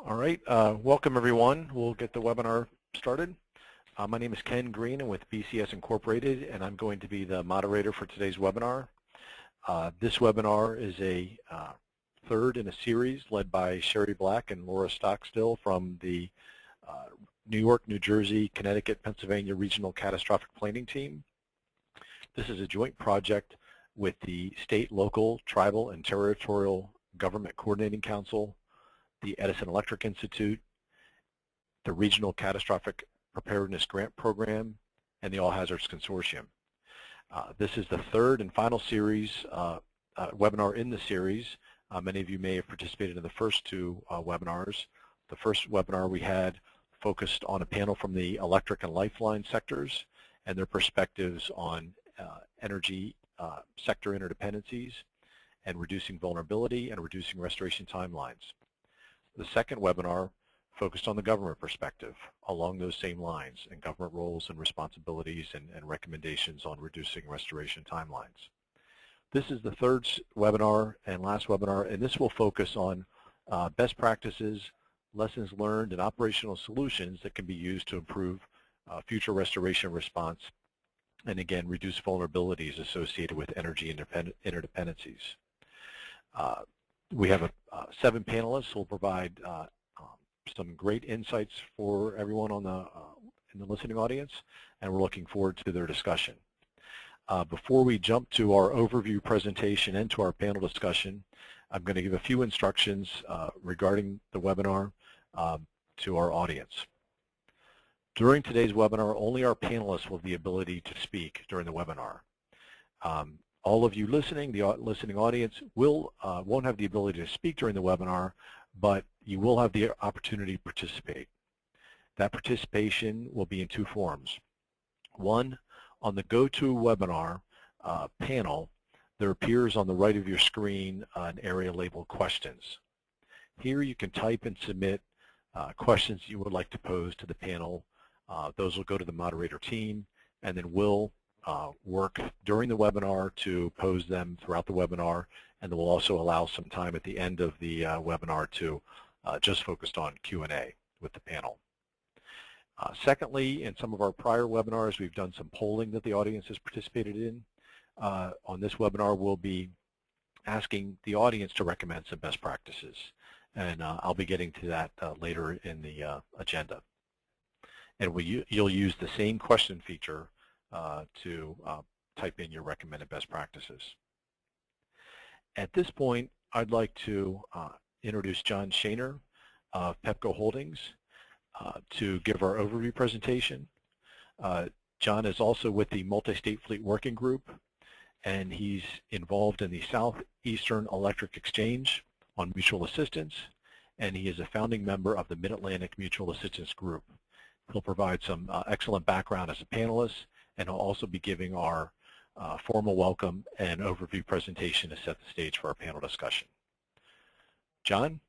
All right, welcome everyone. We'll get the webinar started. My name is Ken Green. I'm with BCS Incorporated, and I'm going to be the moderator for today's webinar. This webinar is a third in a series led by Sherry Black and Laura Stockstill from the New York, New Jersey, Connecticut, Pennsylvania Regional Catastrophic Planning Team. This is a joint project with the State, Local, Tribal, and Territorial Government Coordinating Council, the Edison Electric Institute, the Regional Catastrophic Preparedness Grant Program, and the All Hazards Consortium. This is the third and final series, webinar in the series. Many of you may have participated in the first two webinars. The first webinar we had focused on a panel from the electric and lifeline sectors and their perspectives on energy sector interdependencies and reducing vulnerability and reducing restoration timelines. The second webinar focused on the government perspective along those same lines and government roles and responsibilities and recommendations on reducing restoration timelines. This is the third webinar and last webinar, and this will focus on best practices, lessons learned, and operational solutions that can be used to improve future restoration response and, again, reduce vulnerabilities associated with energy interdependencies. We have 7 panelists who will provide some great insights for everyone on in the listening audience, and we're looking forward to their discussion. Before we jump to our overview presentation and to our panel discussion, I'm going to give a few instructions regarding the webinar to our audience. During today's webinar, only our panelists will have the ability to speak during the webinar. All of you listening, the listening audience, won't have the ability to speak during the webinar, but you will have the opportunity to participate. That participation will be in 2 forms. One, on the GoToWebinar panel, there appears on the right of your screen an area labeled Questions. Here you can type and submit questions you would like to pose to the panel. Those will go to the moderator team, and then we'll work during the webinar to pose them throughout the webinar, and then we'll also allow some time at the end of the webinar to just focus on Q&A with the panel. Secondly, in some of our prior webinars, we've done some polling that the audience has participated in. On this webinar, we'll be asking the audience to recommend some best practices, and I'll be getting to that later in the agenda. And you'll use the same question feature to type in your recommended best practices. At this point, I'd like to introduce John Shaner of Pepco Holdings to give our overview presentation. John is also with the Multi-State Fleet Working Group, and he's involved in the Southeastern Electric Exchange on mutual assistance, and he is a founding member of the Mid-Atlantic Mutual Assistance Group. He'll provide some excellent background as a panelist, and he'll also be giving our formal welcome and overview presentation to set the stage for our panel discussion. John?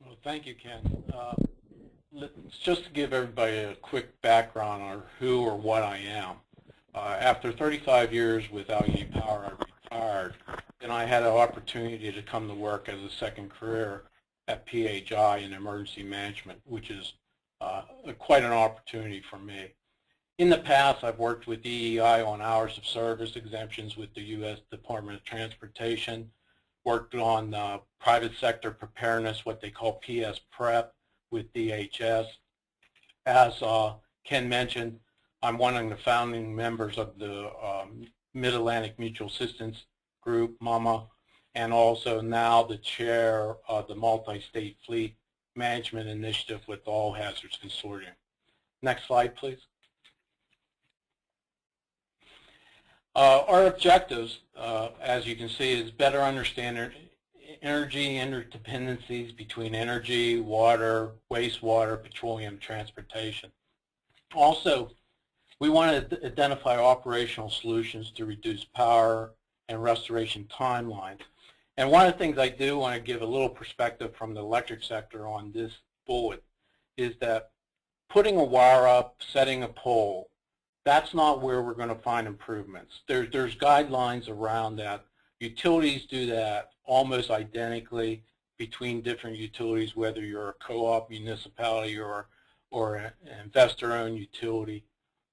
Well, thank you, Ken. Just to give everybody a quick background on who or what I am. After 35 years with Allegheny Power, I retired, and I had an opportunity to come to work as a second career at PHI in emergency management, which is quite an opportunity for me. In the past, I've worked with DEI on hours of service exemptions with the U.S. Department of Transportation, worked on private sector preparedness, what they call PS Prep, with DHS. As Ken mentioned, I'm one of the founding members of the Mid-Atlantic Mutual Assistance Group, MAMA, and also now the chair of the Multi-State Fleet Management Initiative with All Hazards Consortium. Next slide, please. Our objectives, as you can see, is better understand energy interdependencies between energy, water, wastewater, petroleum, transportation. Also, we want to identify operational solutions to reduce power and restoration timelines. And one of the things I do want to give a little perspective from the electric sector on this bullet is that putting a wire up, setting a pole, that's not where we're going to find improvements. There's guidelines around that. Utilities do that almost identically. between different utilities, whether you're a co-op, municipality, or an investor-owned utility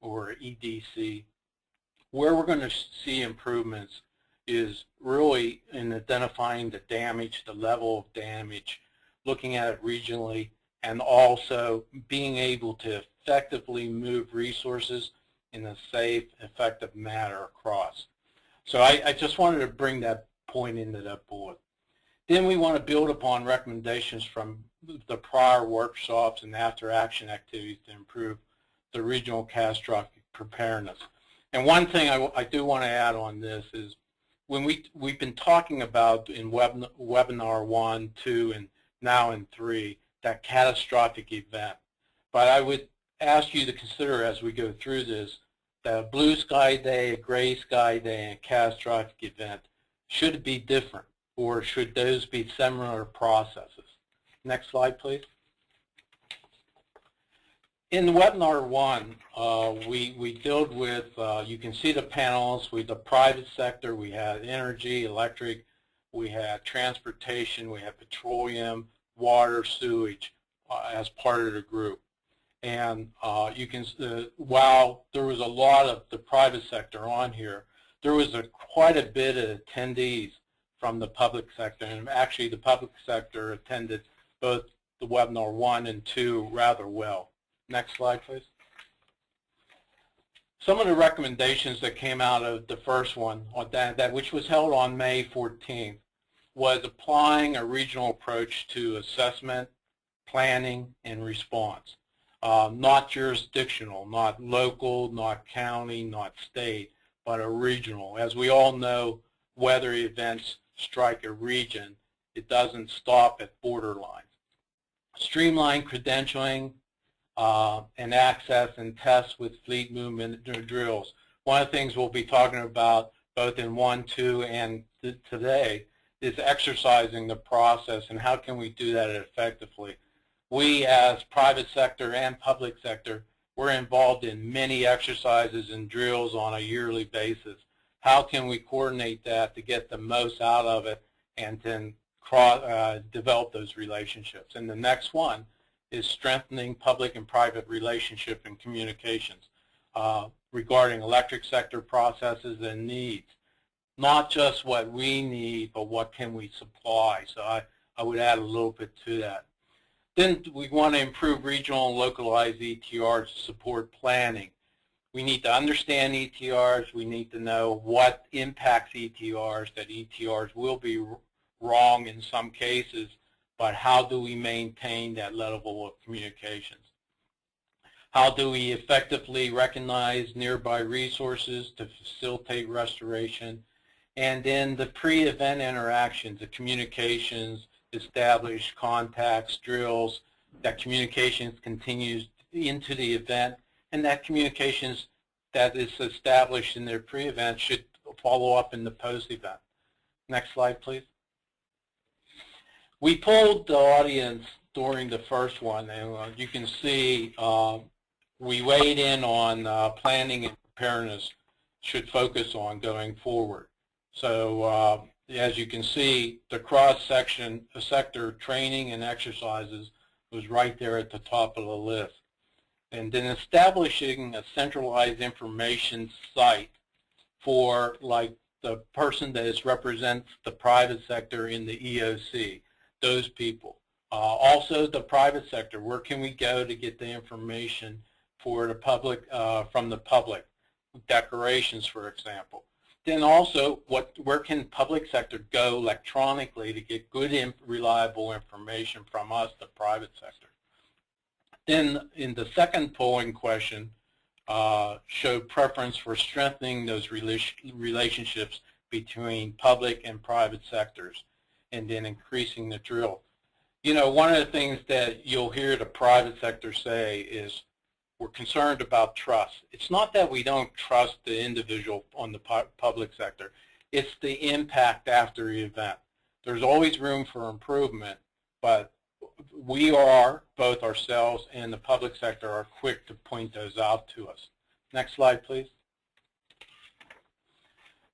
or EDC. Where we're going to see improvements is really in identifying the damage, the level of damage, looking at it regionally, and also being able to effectively move resources in a safe, effective manner across. So I just wanted to bring that point into that bullet. Then we want to build upon recommendations from the prior workshops and after-action activities to improve the regional catastrophic preparedness. And one thing I do want to add on this is when we've been talking about in webinar 1, 2, and now in 3, that catastrophic event. But I would ask you to consider as we go through this that a blue sky day, a gray sky day, and a catastrophic event should be different, or should those be similar processes? Next slide, please. In webinar 1, we dealt with, you can see the panels with the private sector. We had energy, electric, we had transportation, we had petroleum, water, sewage as part of the group. And you can, while there was a lot of the private sector on here, there was quite a bit of attendees from the public sector. And actually the public sector attended both the webinar 1 and 2 rather well. Next slide, please. Some of the recommendations that came out of the first one, which was held on May 14th, was applying a regional approach to assessment, planning, and response. Not jurisdictional, not local, not county, not state, but a regional. As we all know, weather events strike a region. It doesn't stop at borderlines. Streamline credentialing and access and tests with fleet movement drills. One of the things we'll be talking about both in 1, 2, and today is exercising the process and how can we do that effectively. We as private sector and public sector, we're involved in many exercises and drills on a yearly basis. How can we coordinate that to get the most out of it and then develop those relationships? And the next one is strengthening public and private relationship and communications regarding electric sector processes and needs. Not just what we need, but what can we supply. So I would add a little bit to that. Then we want to improve regional and localized ETRs to support planning. We need to understand ETRs. We need to know what impacts ETRs, that ETRs will be wrong in some cases, but how do we maintain that level of communications? How do we effectively recognize nearby resources to facilitate restoration? And then the pre-event interactions, the communications, establish contacts, drills, that communications continues into the event, and that communications that is established in their pre-event should follow up in the post-event. Next slide, please. We polled the audience during the first one, and you can see we weighed in on planning and preparedness should focus on going forward. So as you can see, the cross-section sector training and exercises was right there at the top of the list. And then establishing a centralized information site for like the person that represents the private sector in the EOC, those people. Also the private sector, where can we go to get the information for the public, from the public, declarations for example. Then also, where can public sector go electronically to get good, reliable information from us, the private sector? Then in the second polling question, showed preference for strengthening those relationships between public and private sectors, and then increasing the drill. You know, one of the things that you'll hear the private sector say is, we're concerned about trust. It's not that we don't trust the individual on the public sector. It's the impact after the event. There's always room for improvement, but we are, both ourselves and the public sector, are quick to point those out to us. Next slide, please.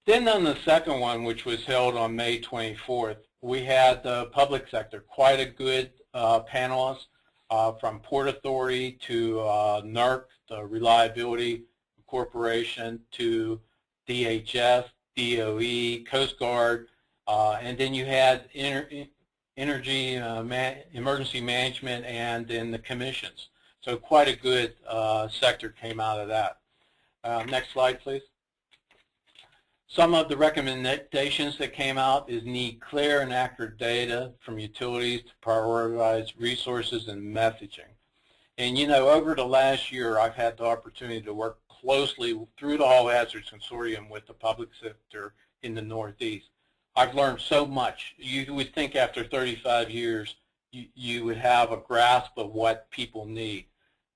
Then on the second one, which was held on May 24th, we had the public sector, quite a good panelist from Port Authority to NERC, the Reliability Corporation, to DHS, DOE, Coast Guard, and then you had energy, emergency management, and then the commissions. So quite a good sector came out of that. Next slide, please. Some of the recommendations that came out is need clear and accurate data from utilities to prioritize resources and messaging. And you know, over the last year, I've had the opportunity to work closely through the All Hazards Consortium with the public sector in the Northeast. I've learned so much. You would think after 35 years, you would have a grasp of what people need.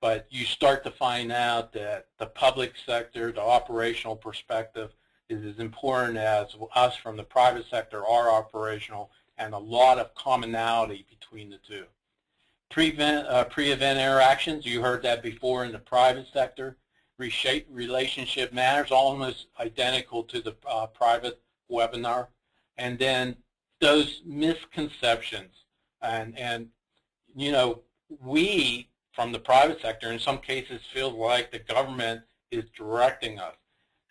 But you start to find out that the public sector, the operational perspective, is as important as us from the private sector are operational, and a lot of commonality between the two. Pre-event interactions, you heard that before in the private sector. Reshape relationship matters, almost identical to the private webinar. And then those misconceptions, and you know, we from the private sector in some cases feel like the government is directing us.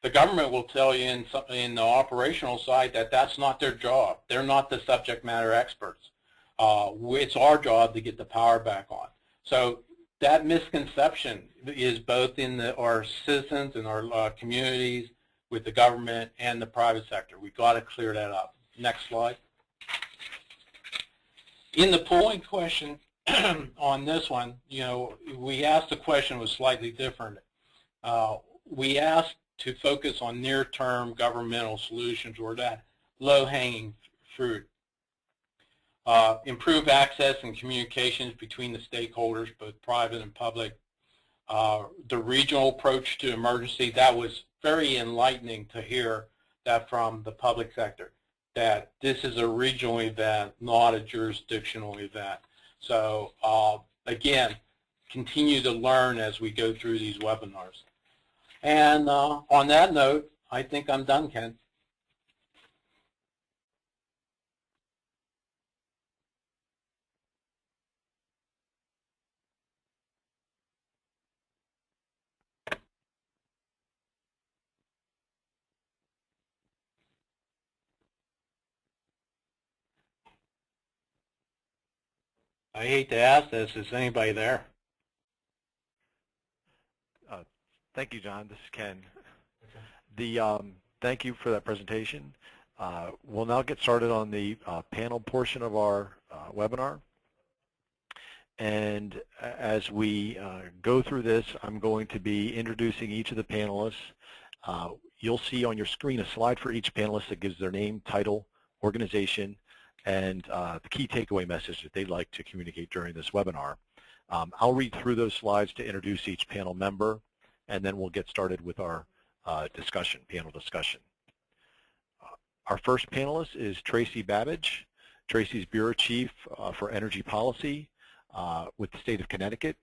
The government will tell you in the operational side that that's not their job. They're not the subject matter experts. It's our job to get the power back on. So that misconception is both in our citizens and our communities, with the government and the private sector. We've got to clear that up. Next slide. In the polling question on this one, you know, we asked the question was slightly different. We asked to focus on near-term governmental solutions, or that low-hanging fruit. Improve access and communications between the stakeholders, both private and public. The regional approach to emergency, that was very enlightening to hear that from the public sector, that this is a regional event, not a jurisdictional event. So again, continue to learn as we go through these webinars. And on that note, I think I'm done, Ken. I hate to ask this, is anybody there? Thank you, John. This is Ken. Okay. Thank you for that presentation. We'll now get started on the panel portion of our webinar. And as we go through this, I'm going to be introducing each of the panelists. You'll see on your screen a slide for each panelist that gives their name, title, organization, and the key takeaway message that they'd like to communicate during this webinar. I'll read through those slides to introduce each panel member, and then we'll get started with our panel discussion. Our first panelist is Tracy Babbage. Tracy's Bureau Chief for Energy Policy with the state of Connecticut.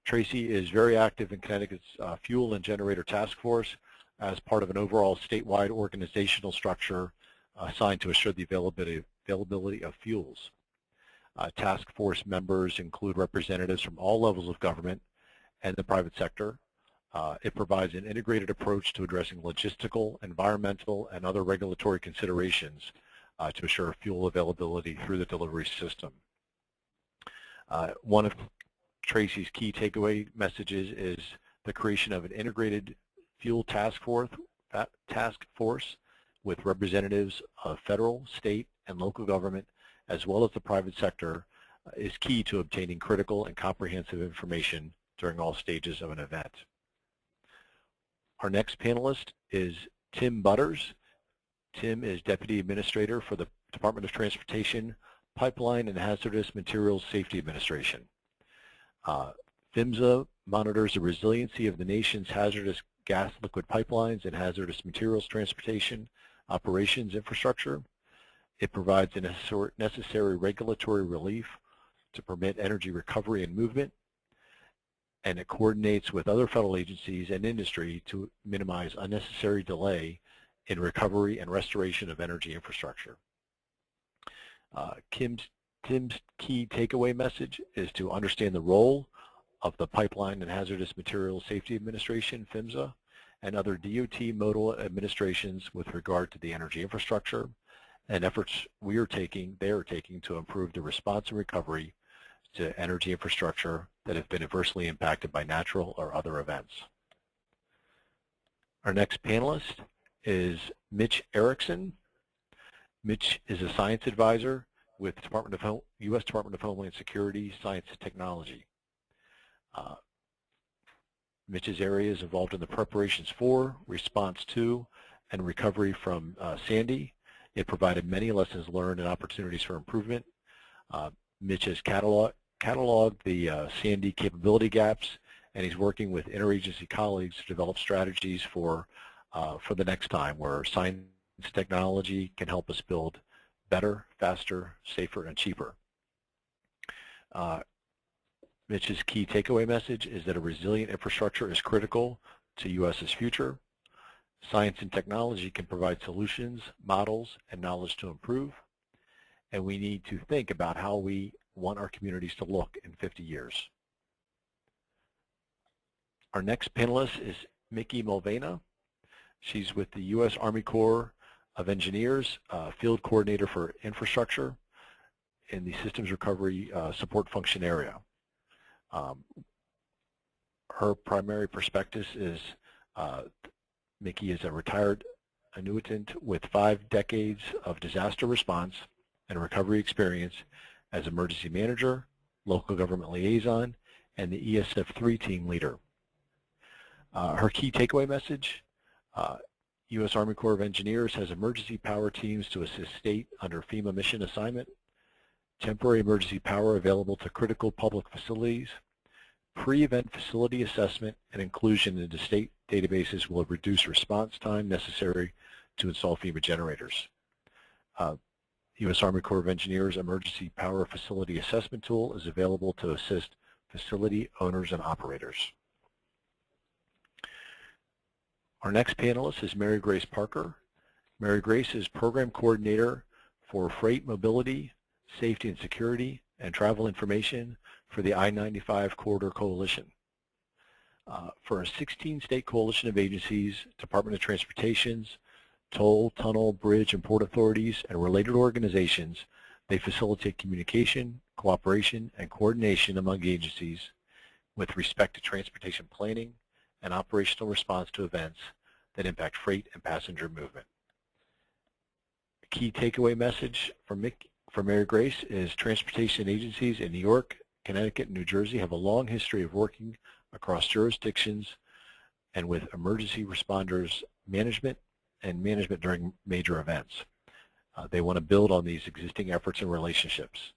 Tracy is very active in Connecticut's Fuel and Generator Task Force as part of an overall statewide organizational structure assigned to assure the availability of fuels. Task force members include representatives from all levels of government and the private sector. It provides an integrated approach to addressing logistical, environmental, and other regulatory considerations to assure fuel availability through the delivery system. One of Tracy's key takeaway messages is the creation of an integrated fuel task force with representatives of federal, state, and local government, as well as the private sector, is key to obtaining critical and comprehensive information during all stages of an event. Our next panelist is Tim Butters. Tim is Deputy Administrator for the Department of Transportation, Pipeline and Hazardous Materials Safety Administration. PHMSA monitors the resiliency of the nation's hazardous gas liquid pipelines and hazardous materials transportation operations infrastructure. It provides the necessary regulatory relief to permit energy recovery and movement, and it coordinates with other federal agencies and industry to minimize unnecessary delay in recovery and restoration of energy infrastructure. Tim's key takeaway message is to understand the role of the Pipeline and Hazardous Materials Safety Administration, PHMSA, and other DOT modal administrations with regard to the energy infrastructure and efforts they are taking to improve the response and recovery to energy infrastructure that have been adversely impacted by natural or other events. Our next panelist is Mitch Erickson. Mitch is a science advisor with U.S. Department of Homeland Security, Science and Technology. Mitch's area is involved in the preparations for, response to, and recovery from Sandy. It provided many lessons learned and opportunities for improvement. Mitch has cataloged the Sandy capability gaps, and he's working with interagency colleagues to develop strategies for the next time, where science technology can help us build better, faster, safer, and cheaper. Mitch's key takeaway message is that a resilient infrastructure is critical to U.S.'s future. Science and technology can provide solutions, models, and knowledge to improve, and we need to think about how we want our communities to look in 50 years. Our next panelist is Mickey Mulvena. She's with the U.S. Army Corps of Engineers, Field Coordinator for Infrastructure in the Systems Recovery Support Function area. Her primary perspective is Mickey is a retired annuitant with 5 decades of disaster response and recovery experience as emergency manager, local government liaison, and the ESF3 team leader. Her key takeaway message, U.S. Army Corps of Engineers has emergency power teams to assist state under FEMA mission assignment, temporary emergency power available to critical public facilities, pre-event facility assessment and inclusion into state databases will reduce response time necessary to install FEMA generators. U.S. Army Corps of Engineers Emergency Power Facility Assessment Tool is available to assist facility owners and operators. Our next panelist is Mary Grace Parker. Mary Grace is Program Coordinator for Freight Mobility, Safety and Security, and Travel Information for the I-95 Corridor Coalition. For a 16-state coalition of agencies, Department of Transportation's, toll, tunnel, bridge, and port authorities, and related organizations, they facilitate communication, cooperation, and coordination among agencies with respect to transportation planning and operational response to events that impact freight and passenger movement. The key takeaway message for Mary Grace is transportation agencies in New York, Connecticut, and New Jersey have a long history of working across jurisdictions and with emergency responders management and management during major events. They want to build on these existing efforts and relationships.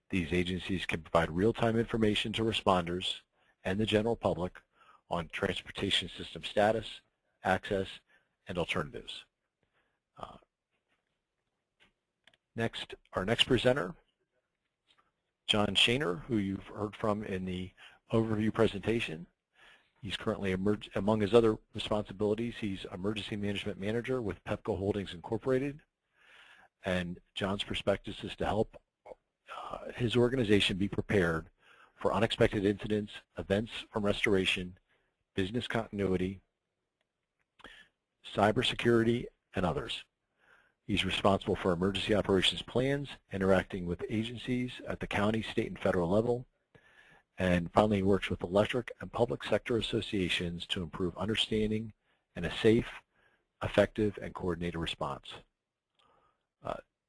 These agencies can provide real-time information to responders and the general public on transportation system status, access, and alternatives. Our next presenter, John Shaner, who you've heard from in the overview presentation. He's currently, among his other responsibilities, he's Emergency Management Manager with Pepco Holdings Incorporated. And John's perspective is to help his organization be prepared for unexpected incidents, events from restoration, business continuity, cybersecurity, and others. He's responsible for emergency operations plans, interacting with agencies at the county, state, and federal level. And finally, he works with electric and public sector associations to improve understanding and a safe, effective, and coordinated response.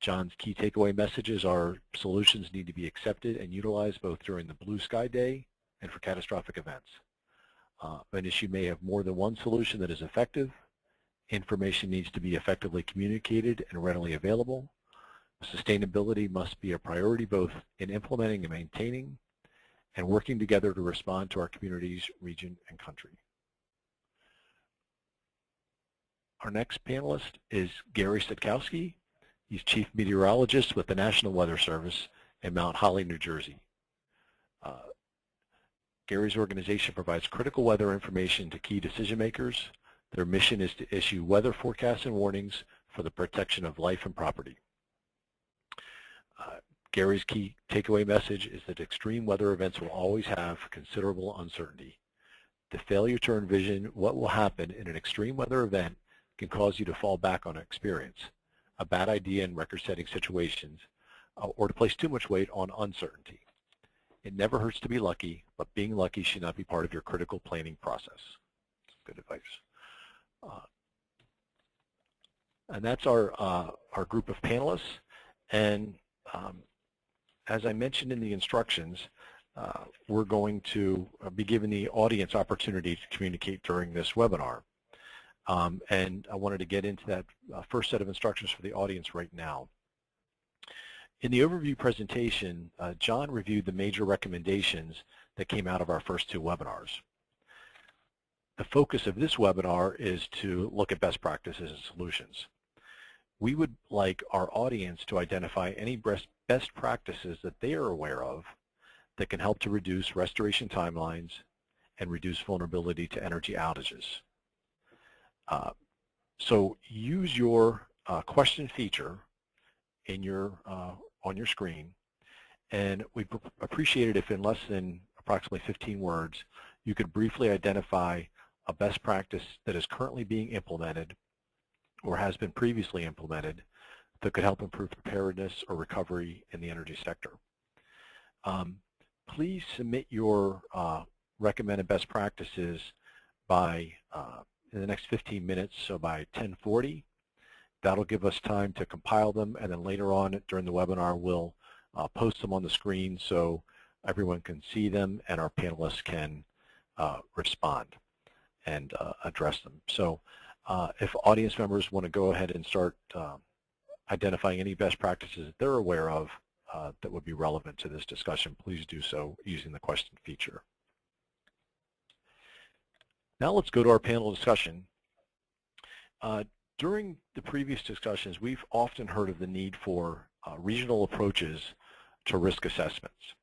John's key takeaway messages are solutions need to be accepted and utilized both during the Blue Sky Day and for catastrophic events. An issue may have more than one solution that is effective. Information needs to be effectively communicated and readily available. Sustainability must be a priority both in implementing and maintaining and working together to respond to our communities, region, and country. Our next panelist is Gary Stetkowski. He's Chief Meteorologist with the National Weather Service in Mount Holly, New Jersey. Gary's organization provides critical weather information to key decision makers. Their mission is to issue weather forecasts and warnings for the protection of life and property. Gary's key takeaway message is that extreme weather events will always have considerable uncertainty. The failure to envision what will happen in an extreme weather event can cause you to fall back on experience, a bad idea in record-setting situations, or to place too much weight on uncertainty. It never hurts to be lucky, but being lucky should not be part of your critical planning process. Good advice. And that's our group of panelists. And as I mentioned in the instructions, we're going to be giving the audience opportunity to communicate during this webinar. And I wanted to get into that first set of instructions for the audience right now. In the overview presentation, John reviewed the major recommendations that came out of our first two webinars. The focus of this webinar is to look at best practices and solutions. We would like our audience to identify any best practices that they are aware of that can help to reduce restoration timelines and reduce vulnerability to energy outages. So use your question feature in your on your screen, and we'd appreciate it if in less than approximately 15 words you could briefly identify a best practice that is currently being implemented or has been previously implemented that could help improve preparedness or recovery in the energy sector. Please submit your recommended best practices by in the next 15 minutes, so by 10:40. That'll give us time to compile them, and then later on during the webinar we'll post them on the screen so everyone can see them and our panelists can respond and address them. So if audience members want to go ahead and start identifying any best practices that they're aware of that would be relevant to this discussion, please do so using the question feature. Now let's go to our panel discussion. During the previous discussions, we've often heard of the need for regional approaches to risk assessments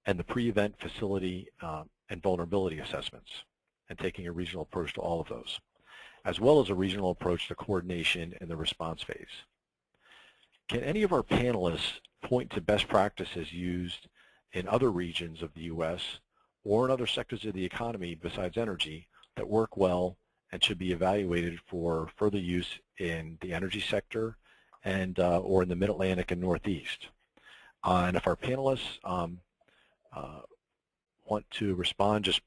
and the pre-event facility and vulnerability assessments, and taking a regional approach to all of those, as well as a regional approach to coordination in the response phase. Can any of our panelists point to best practices used in other regions of the U.S. or in other sectors of the economy besides energy that work well and should be evaluated for further use in the energy sector and or in the Mid-Atlantic and Northeast? And if our panelists want to respond, just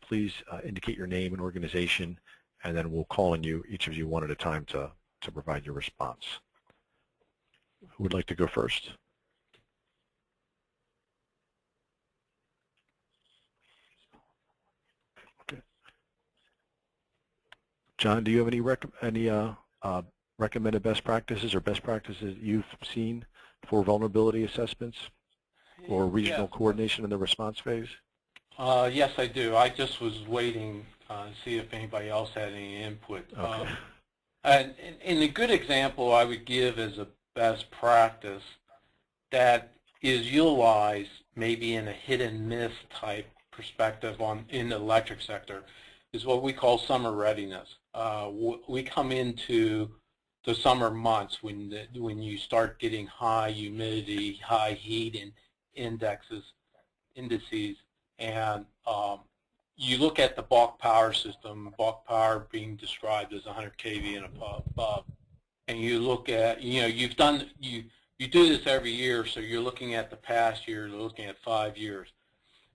please indicate your name and organization, and then we'll call on you, each of you one at a time, to provide your response. Who would like to go first? Okay. John, do you have any recommended best practices or best practices you've seen for vulnerability assessments or regional coordination in the response phase? Yes, I do. I just was waiting to see if anybody else had any input. Okay. And a good example I would give as a best practice that is utilized maybe in a hit and miss type perspective in the electric sector is what we call summer readiness. We come into the summer months when you start getting high humidity, high heat indices, and you look at the bulk power system, bulk power being described as 100 kV and above, and you look at, you do this every year, so you're looking at the past year, you're looking at 5 years.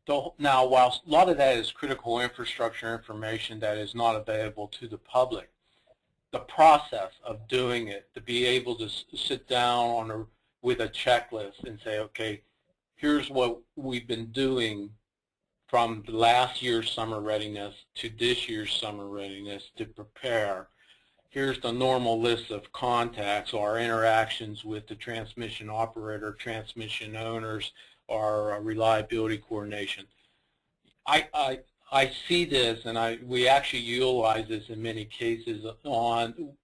So now, while a lot of that is critical infrastructure information that is not available to the public, the process of doing it, to be able to sit down with a checklist and say, okay, here's what we've been doing from last year's summer readiness to this year's summer readiness to prepare. Here's the normal list of contacts or interactions with the transmission operator, transmission owners, or reliability coordination. I see this, and we actually utilize this in many cases on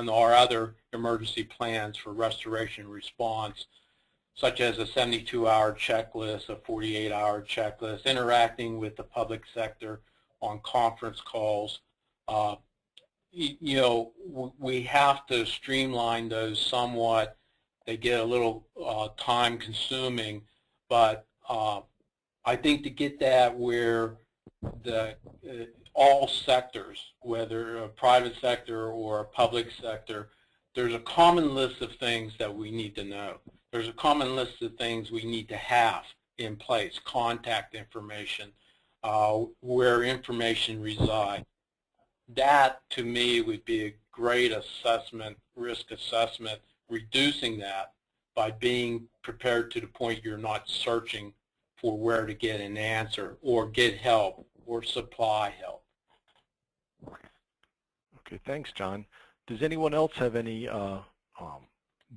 our other emergency plans for restoration response, such as a 72-hour checklist, a 48-hour checklist, interacting with the public sector on conference calls. We have to streamline those somewhat They get a little time consuming, but I think to get that where the all sectors, whether a private sector or a public sector, there's a common list of things that we need to know. There's a common list of things we need to have in place, contact information, where information resides. That, to me, would be a great assessment, risk assessment, reducing that by being prepared to the point you're not searching for where to get an answer or get help or supply help. Okay, thanks, John. Does anyone else have any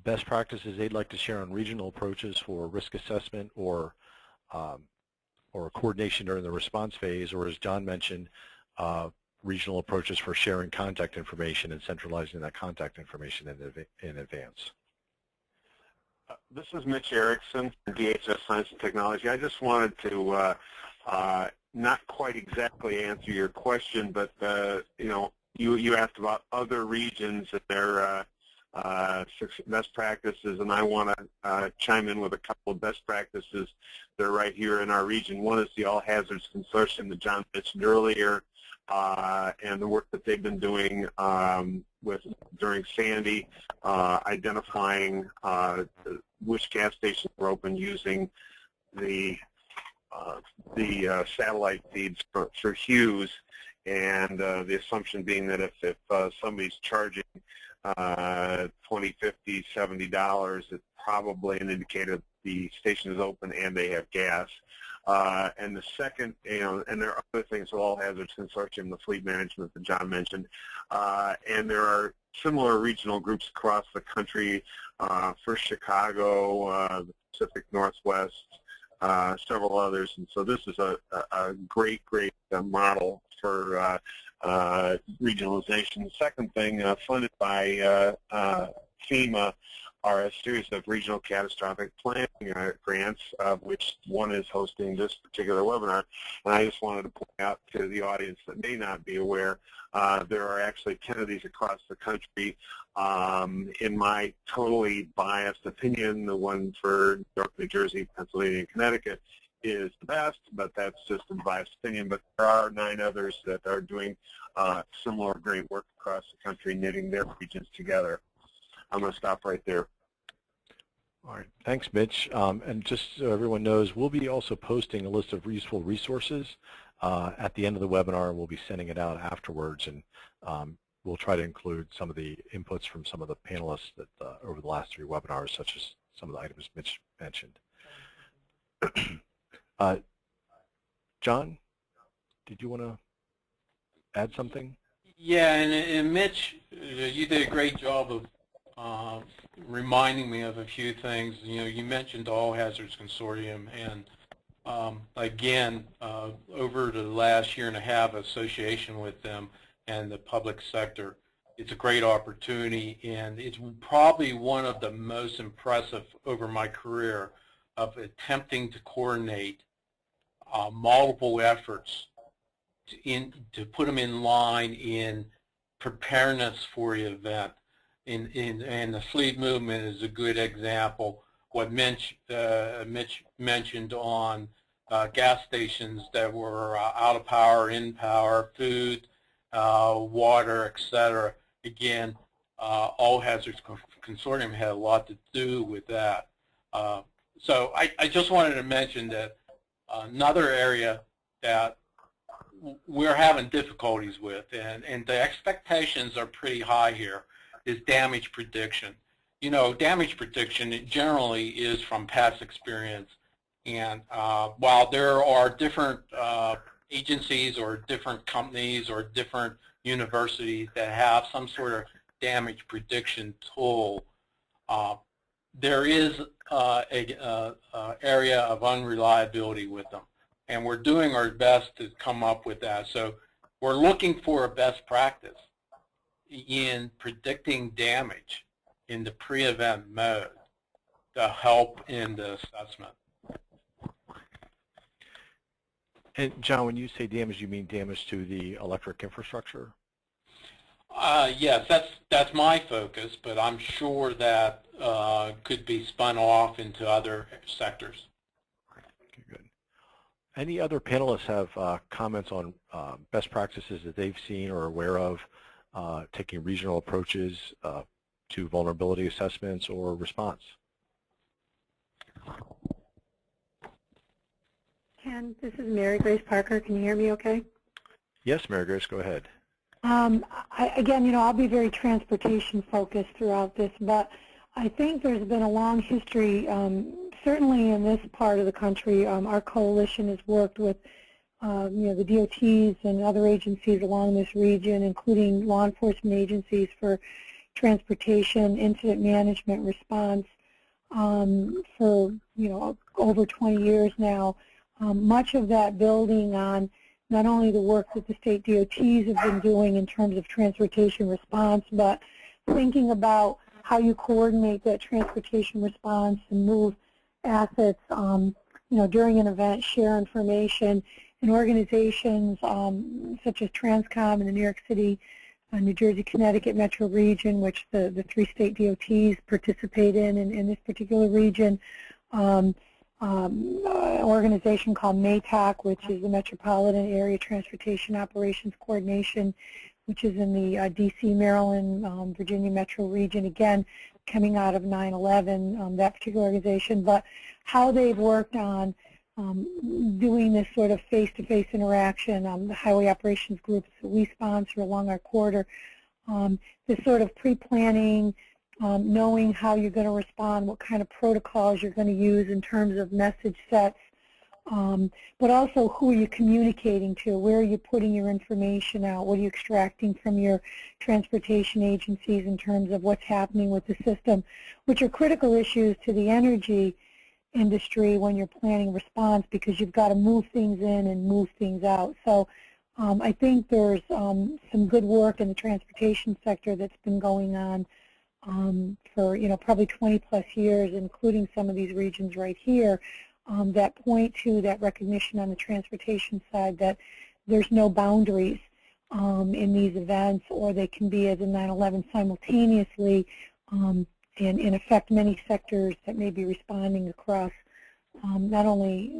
best practices they'd like to share on regional approaches for risk assessment or coordination during the response phase, or as John mentioned, regional approaches for sharing contact information and centralizing that contact information in advance? This is Mitch Erickson from DHS Science and Technology. I just wanted to not quite exactly answer your question, but you asked about other regions and their best practices, and I want to chime in with a couple of best practices that are right here in our region. One is the All Hazards Consortium that John mentioned earlier, and the work that they've been doing during Sandy, identifying which gas stations were open using the satellite feeds for Hughes, and the assumption being that if somebody's charging $20, $50, $70, it's probably an indicator the station is open and they have gas. And the second, and there are other things, so All Hazards Consortium, the fleet management that John mentioned, and there are similar regional groups across the country, for Chicago, the Pacific Northwest, several others, and so this is a great model for regionalization. The second thing, funded by FEMA, are a series of regional catastrophic planning grants, of which one is hosting this particular webinar. And I just wanted to point out to the audience that may not be aware, there are actually 10 of these across the country. In my totally biased opinion, the one for New York, New Jersey, Pennsylvania, and Connecticut is the best, but that's just a biased opinion. But there are 9 others that are doing similar great work across the country, knitting their regions together. I'm going to stop right there. All right, thanks, Mitch. And just so everyone knows, we'll be also posting a list of useful resources at the end of the webinar. We'll be sending it out afterwards, and we'll try to include some of the inputs from some of the panelists that over the last 3 webinars, such as some of the items Mitch mentioned. John, did you want to add something? Yeah, and Mitch, you did a great job of reminding me of a few things. You mentioned All Hazards Consortium, and again, over the last year and a half association with them and the public sector, it's a great opportunity, and it's probably one of the most impressive over my career of attempting to coordinate multiple efforts to put them in line in preparedness for the event. And the fleet movement is a good example. What Mitch mentioned on gas stations that were out of power, in power, food, water, etc. Again, All Hazards Consortium had a lot to do with that. So I just wanted to mention that another area that we're having difficulties with, and the expectations are pretty high here, is damage prediction. Damage prediction generally is from past experience, and while there are different agencies or different companies or different universities that have some sort of damage prediction tool, there is an area of unreliability with them, and we're doing our best to come up with that. So we're looking for a best practice in predicting damage in the pre-event mode to help in the assessment. And John, when you say damage, you mean damage to the electric infrastructure? Yes, that's my focus, but I'm sure that could be spun off into other sectors. Okay, good. Any other panelists have comments on best practices that they've seen or are aware of taking regional approaches to vulnerability assessments or response? Ken, this is Mary Grace Parker. Can you hear me okay? Yes, Mary Grace, go ahead. Again, I'll be very transportation focused throughout this, but I think there's been a long history, certainly in this part of the country. Our coalition has worked with the DOTs and other agencies along this region, including law enforcement agencies, for transportation incident management response for over 20 years now. Much of that building on not only the work that the state DOTs have been doing in terms of transportation response, but thinking about how you coordinate that transportation response and move assets, during an event, share information, and organizations such as Transcom in the New York City, New Jersey, Connecticut metro region, which the three state DOTs participate in this particular region. An organization called MATOC, which is the Metropolitan Area Transportation Operations Coordination, which is in the D.C., Maryland, Virginia metro region, again, coming out of 9/11, that particular organization. But how they've worked on doing this sort of face-to-face interaction, the highway operations groups that we sponsor along our corridor, this sort of pre-planning, knowing how you're going to respond, what kind of protocols you're going to use in terms of message sets, but also who are you communicating to, where are you putting your information out, what are you extracting from your transportation agencies in terms of what's happening with the system, which are critical issues to the energy industry when you're planning response, because you've got to move things in and move things out. So I think there's some good work in the transportation sector that's been going on for probably 20 plus years, including some of these regions right here, that point to that recognition on the transportation side that there's no boundaries in these events, or they can be, as in 9/11, simultaneously and affect many sectors that may be responding across not only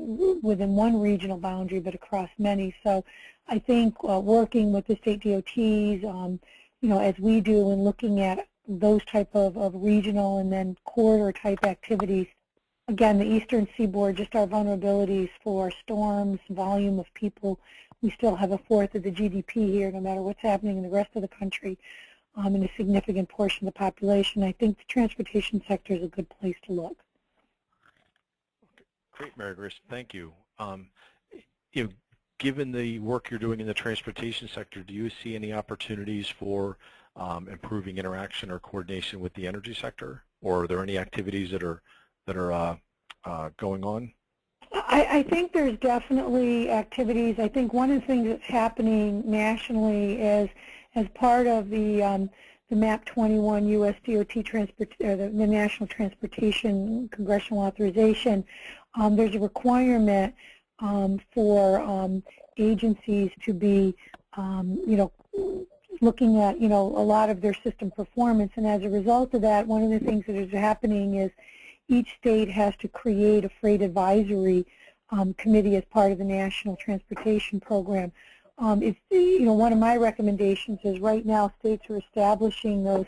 within one regional boundary but across many. So I think working with the state DOTs, as we do, and looking at those type of regional and then corridor type activities. Again, the eastern seaboard, just our vulnerabilities for storms, volume of people. We still have a fourth of the GDP here, no matter what's happening in the rest of the country, and a significant portion of the population. I think the transportation sector is a good place to look. Great, Mary Grace, thank you. Given the work you're doing in the transportation sector, do you see any opportunities for improving interaction or coordination with the energy sector, or are there any activities that are going on? I think there's definitely activities. I think one of the things that's happening nationally is, as part of the MAP 21 U.S. DOT the National Transportation Congressional Authorization, there's a requirement for agencies to be, looking at, a lot of their system performance. And as a result of that, one of the things that is happening is each state has to create a freight advisory committee as part of the National Transportation Program. It's, one of my recommendations is right now states are establishing those,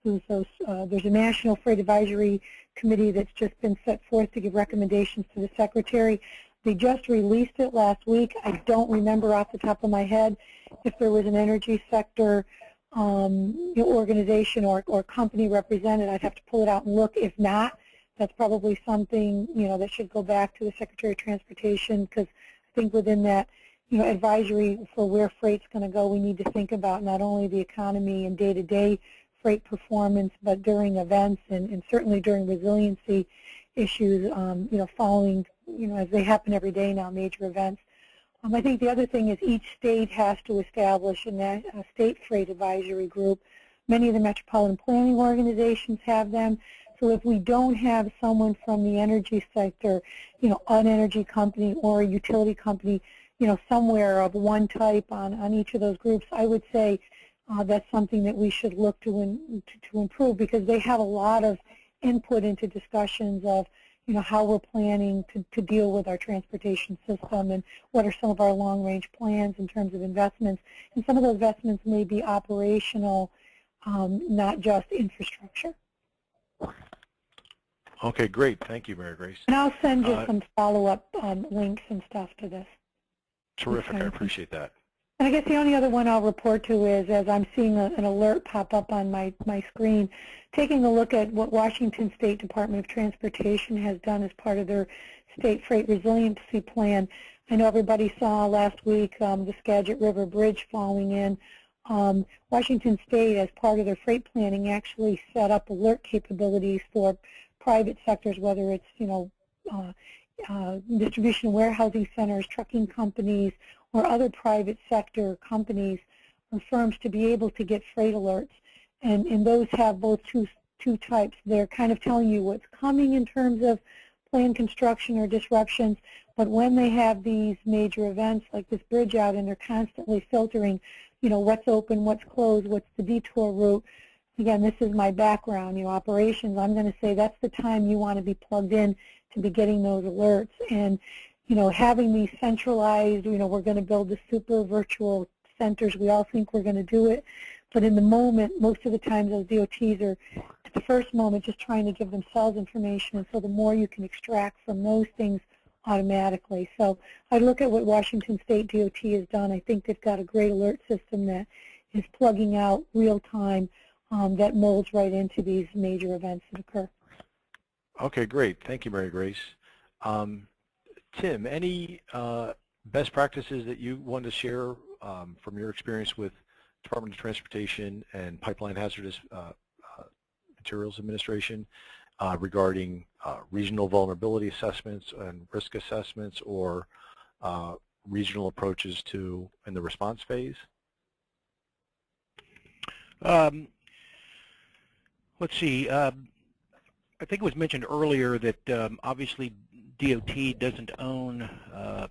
there's a National Freight Advisory Committee that's just been set forth to give recommendations to the Secretary. They just released it last week. I don't remember off the top of my head if there was an energy sector organization or company represented. I'd have to pull it out and look. If not, that's probably something that should go back to the Secretary of Transportation, because I think within that advisory for where freight's going to go, we need to think about not only the economy and day-to-day freight performance, but during events and certainly during resiliency issues, following, as they happen every day now, major events. I think the other thing is each state has to establish a state freight advisory group. Many of the metropolitan planning organizations have them. So if we don't have someone from the energy sector, an energy company or a utility company, somewhere of one type on each of those groups, I would say that's something that we should look to improve, because they have a lot of input into discussions of, how we're planning to deal with our transportation system and what are some of our long-range plans in terms of investments. And some of those investments may be operational, not just infrastructure. Okay, great. Thank you, Mary Grace. And I'll send you some follow-up links and stuff to this. Terrific. I appreciate that. And I guess the only other one I'll report to is, as I'm seeing an alert pop up on my screen, taking a look at what Washington State Department of Transportation has done as part of their State Freight Resiliency Plan. I know everybody saw last week the Skagit River Bridge falling in. Washington State, as part of their freight planning, actually set up alert capabilities for private sectors, whether it's, distribution and warehousing centers, trucking companies, or other private sector companies or firms, to be able to get freight alerts. And those have both two types. They're kind of telling you what's coming in terms of planned construction or disruptions, but when they have these major events like this bridge out, and they're constantly filtering, what's open, what's closed, what's the detour route. Again, this is my background, operations. I'm going to say that's the time you want to be plugged in to be getting those alerts. And having these centralized, we're going to build the super virtual centers. We all think we're going to do it. But in the moment, most of the time, those DOTs are, at the first moment, just trying to give themselves information. And so the more you can extract from those things automatically. So I look at what Washington State DOT has done. I think they've got a great alert system that is plugging out real time, that molds right into these major events that occur. Okay, great. Thank you, Mary Grace. Tim, any best practices that you want to share from your experience with Department of Transportation and Pipeline Hazardous Materials Administration regarding regional vulnerability assessments and risk assessments, or regional approaches in the response phase? Let's see. I think it was mentioned earlier that obviously DOT doesn't own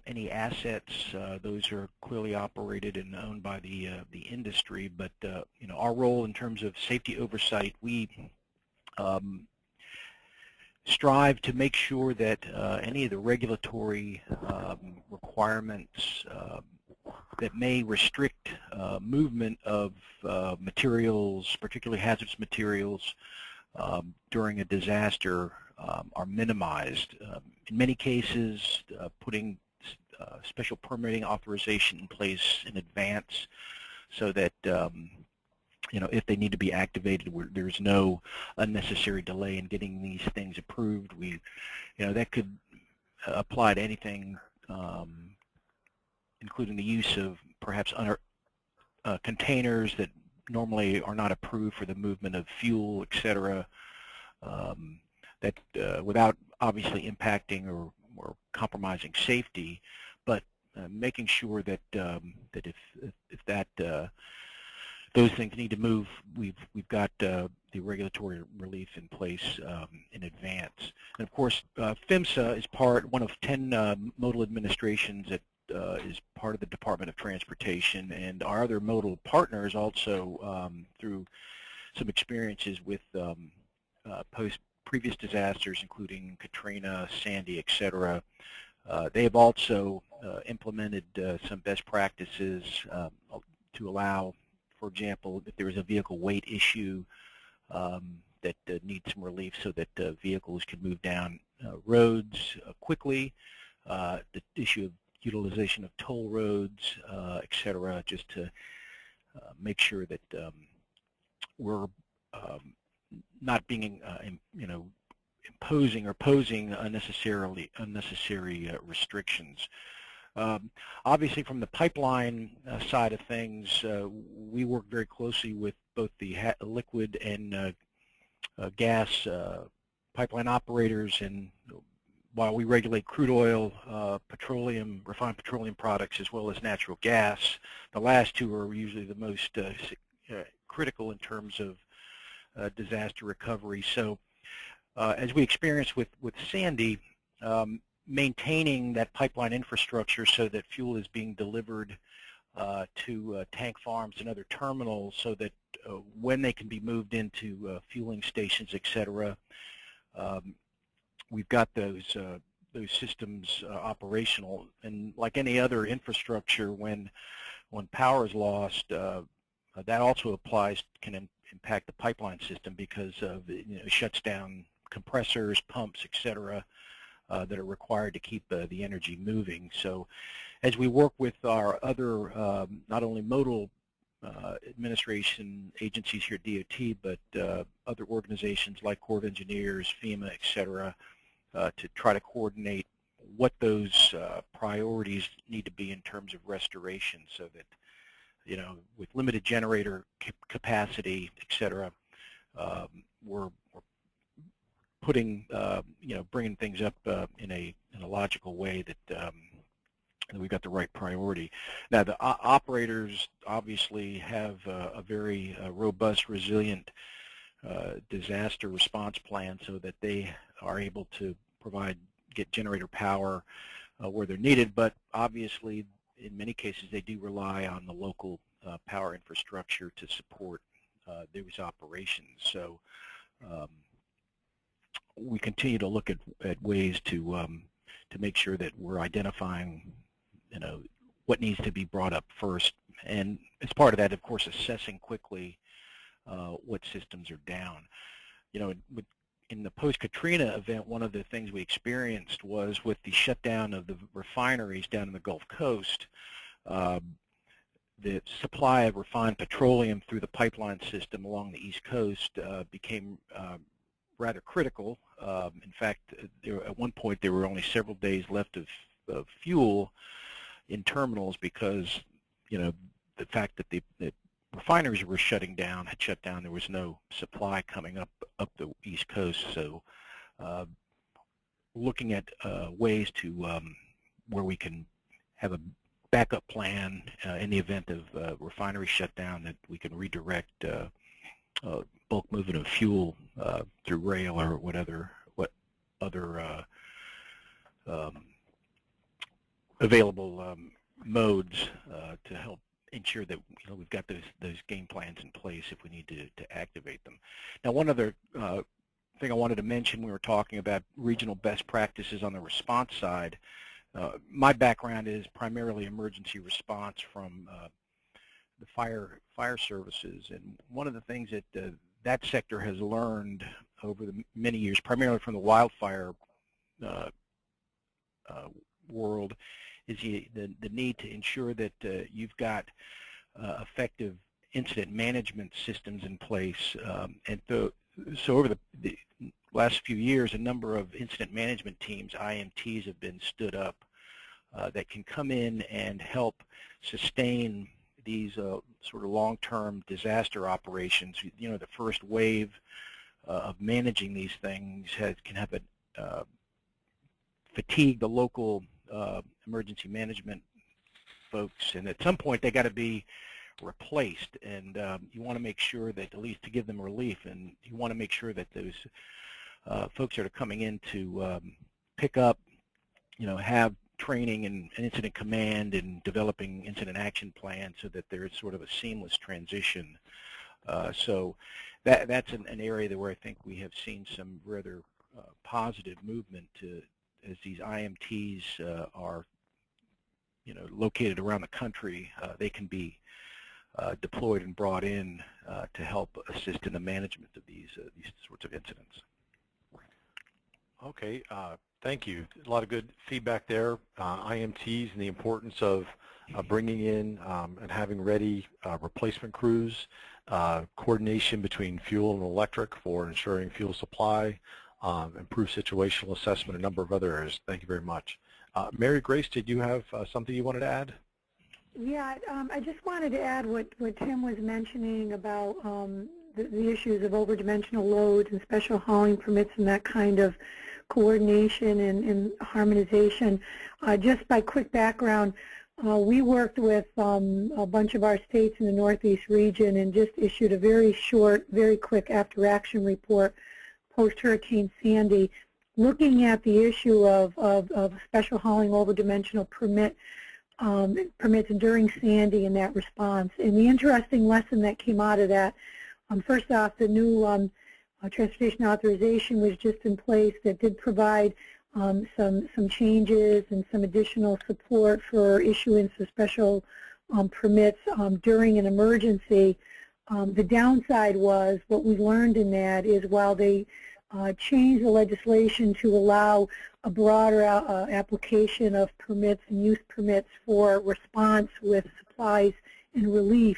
any assets. Those are clearly operated and owned by the industry. But our role in terms of safety oversight, we strive to make sure that any of the regulatory requirements that may restrict movement of materials, particularly hazardous materials, during a disaster are minimized. In many cases, putting special permitting authorization in place in advance so that if they need to be activated, there's no unnecessary delay in getting these things approved. That could apply to anything, including the use of perhaps containers that normally are not approved for the movement of fuel, etc. That without obviously impacting or compromising safety, but making sure that if those things need to move, we've got the regulatory relief in place in advance. And of course, PHMSA is one of 10 modal administrations that is part of the Department of Transportation, and our other modal partners also, through some experiences with previous disasters, including Katrina, Sandy, etc. They have also implemented some best practices to allow, for example, if there is a vehicle weight issue that needs some relief so that vehicles can move down roads quickly, the issue of utilization of toll roads, etc., just to make sure that we're not being, imposing or posing unnecessary restrictions. Obviously, from the pipeline side of things, we work very closely with both the liquid and gas pipeline operators, and while we regulate crude oil, refined petroleum products, as well as natural gas, the last two are usually the most critical in terms of disaster recovery. So as we experienced with Sandy, maintaining that pipeline infrastructure so that fuel is being delivered to tank farms and other terminals so that when they can be moved into fueling stations, etc., we've got those systems operational. And like any other infrastructure, when power is lost, that also can impact the pipeline system because of it shuts down compressors, pumps, etc., that are required to keep the energy moving. So as we work with our other, not only modal administration agencies here at DOT, but other organizations like Corps of Engineers, FEMA, etc., to try to coordinate what those priorities need to be in terms of restoration, so that with limited generator capacity, etc., we're putting bringing things up in a logical way that we've got the right priority. Now, the operators obviously have a very robust, resilient disaster response plan, so that they are able to get generator power where they're needed. But obviously, in many cases, they do rely on the local power infrastructure to support those operations. So we continue to look at ways to make sure that we're identifying what needs to be brought up first, and as part of that, of course, assessing quickly what systems are down. In the post-Katrina event, one of the things we experienced was with the shutdown of the refineries down in the Gulf Coast, the supply of refined petroleum through the pipeline system along the East Coast became rather critical. In fact, at one point there were only several days left of fuel in terminals because, the fact that the refineries were had shut down. There was no supply coming up the East Coast. So looking at ways to where we can have a backup plan in the event of refinery shutdown, that we can redirect bulk movement of fuel through rail or what other available modes to help ensure that we've got those game plans in place if we need to activate them. Now, one other thing I wanted to mention, we were talking about regional best practices on the response side. My background is primarily emergency response from the fire services, and one of the things that that sector has learned over the many years, primarily from the wildfire world, is the need to ensure that you've got effective incident management systems in place. And so over the last few years, a number of incident management teams, IMTs, have been stood up that can come in and help sustain these sort of long-term disaster operations. The first wave of managing these things can have fatigue the local emergency management folks, and at some point they got to be replaced, and you want to make sure that, at least to give them relief, and you want to make sure that those folks that are coming in to pick up, have training and incident command and developing incident action plans, so that there's sort of a seamless transition. So that's an area where I think we have seen some rather positive movement as these IMTs are located around the country. They can be deployed and brought in to help assist in the management of these sorts of incidents. Okay, thank you. A lot of good feedback there. IMTs and the importance of bringing in and having ready replacement crews, coordination between fuel and electric for ensuring fuel supply, improved situational assessment, a number of other areas. Thank you very much. Mary Grace, did you have something you wanted to add? Yeah, I just wanted to add what Tim was mentioning about the issues of overdimensional loads and special hauling permits and that kind of coordination and harmonization. Just by quick background, we worked with a bunch of our states in the Northeast region and just issued a very short, very quick after-action report post-Hurricane Sandy, looking at the issue of special hauling overdimensional permit permits during Sandy in that response. And the interesting lesson that came out of that, first off, the new transportation authorization was just in place that did provide some changes and some additional support for issuance of special permits during an emergency. The downside was what we learned in that is while they changed the legislation to allow a broader application of permits and use permits for response with supplies and relief,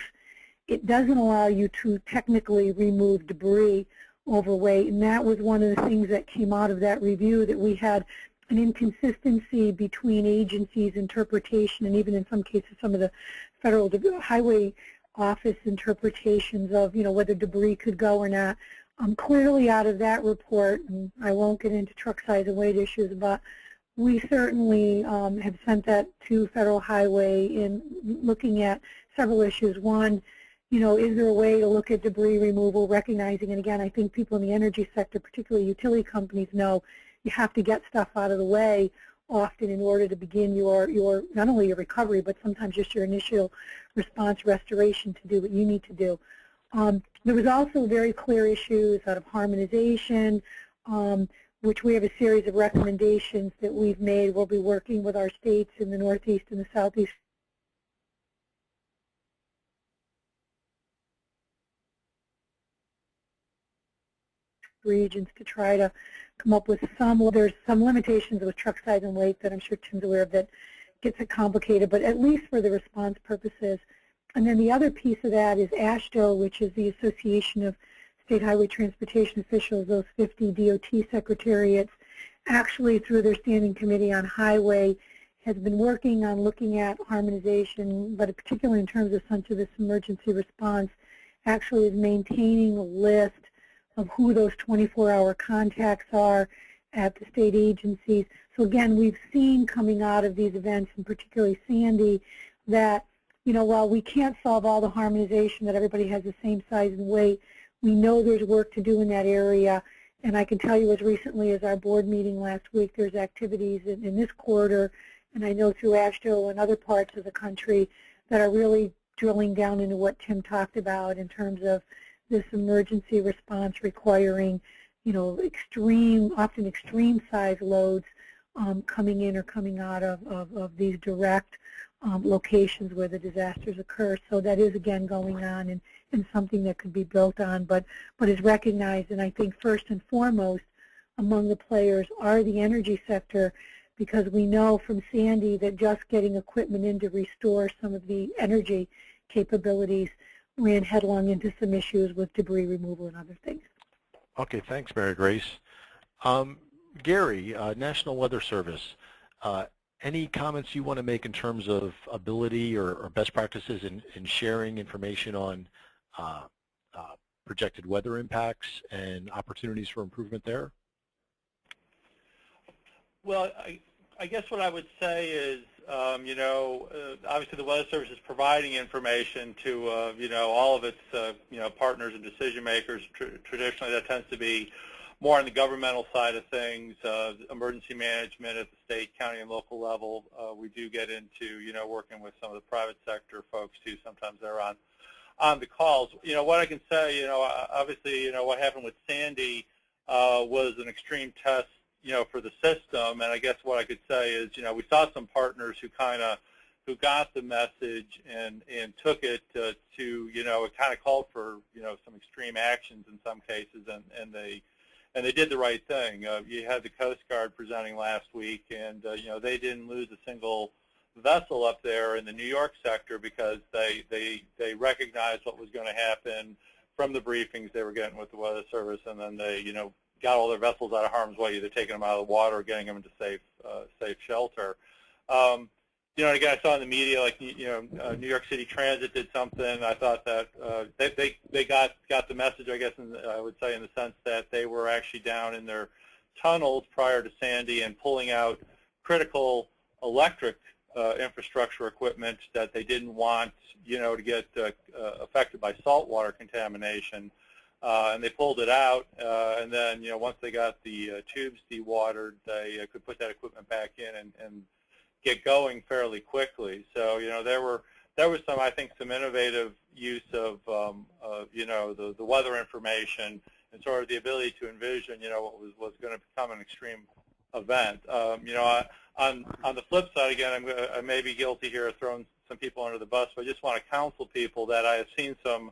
it doesn't allow you to technically remove debris overweight, and that was one of the things that came out of that review, that we had an inconsistency between agencies' interpretation and even in some cases some of the Federal Highway Office interpretations of, whether debris could go or not. Clearly out of that report, and I won't get into truck size and weight issues, but we certainly have sent that to Federal Highway in looking at several issues. One, is there a way to look at debris removal, recognizing, and again, I think people in the energy sector, particularly utility companies, know you have to get stuff out of the way often in order to begin your not only your recovery, but sometimes just your initial response restoration to do what you need to do. There was also very clear issues out of harmonization, which we have a series of recommendations that we've made. We'll be working with our states in the Northeast and the Southeast regions to try to come up with there's some limitations with truck size and weight that I'm sure Tim's aware of that gets it complicated, but at least for the response purposes. And then the other piece of that is AASHTO, which is the Association of State Highway Transportation Officials, those 50 DOT secretariats, actually through their Standing Committee on Highway, has been working on looking at harmonization, but particularly in terms of some of this emergency response, actually is maintaining a list of who those 24-hour contacts are at the state agencies. So again, we've seen coming out of these events, and particularly Sandy, that while we can't solve all the harmonization, that everybody has the same size and weight, we know there's work to do in that area. And I can tell you as recently as our board meeting last week, there's activities in this quarter, and I know through AASHTO and other parts of the country that are really drilling down into what Tim talked about in terms of this emergency response requiring, often extreme size loads coming in or coming out of these direct locations where the disasters occur. So that is again going on and something that could be built on, but is recognized. And I think first and foremost among the players are the energy sector, because we know from Sandy that just getting equipment in to restore some of the energy capabilities ran headlong into some issues with debris removal and other things. Okay, thanks, Mary Grace. Gary, National Weather Service, any comments you want to make in terms of ability or best practices in sharing information on projected weather impacts and opportunities for improvement there? Well, I guess what I would say is, obviously the Weather Service is providing information to, all of its, partners and decision makers. Traditionally, that tends to be more on the governmental side of things, emergency management at the state, county, and local level. We do get into, working with some of the private sector folks too. Sometimes they're on the calls. What I can say, obviously, what happened with Sandy was an extreme test, for the system. And I guess what I could say is, we saw some partners who who got the message and took it to, it kind of called for, some extreme actions in some cases, and they did the right thing. You had the Coast Guard presenting last week, and they didn't lose a single vessel up there in the New York sector because they recognized what was going to happen from the briefings they were getting with the Weather Service, and then they got all their vessels out of harm's way, either taking them out of the water or getting them into safe shelter. And again, I saw in the media, like, New York City Transit did something. I thought that they got the message, I guess, I would say, in the sense that they were actually down in their tunnels prior to Sandy and pulling out critical electric infrastructure equipment that they didn't want, to get affected by saltwater contamination. And they pulled it out, and then, once they got the tubes dewatered, they could put that equipment back in and get going fairly quickly. So there was some, I think, some innovative use of the weather information and sort of the ability to envision what was going to become an extreme event. On the flip side, again, I may be guilty here of throwing some people under the bus, but I just want to counsel people that I have seen some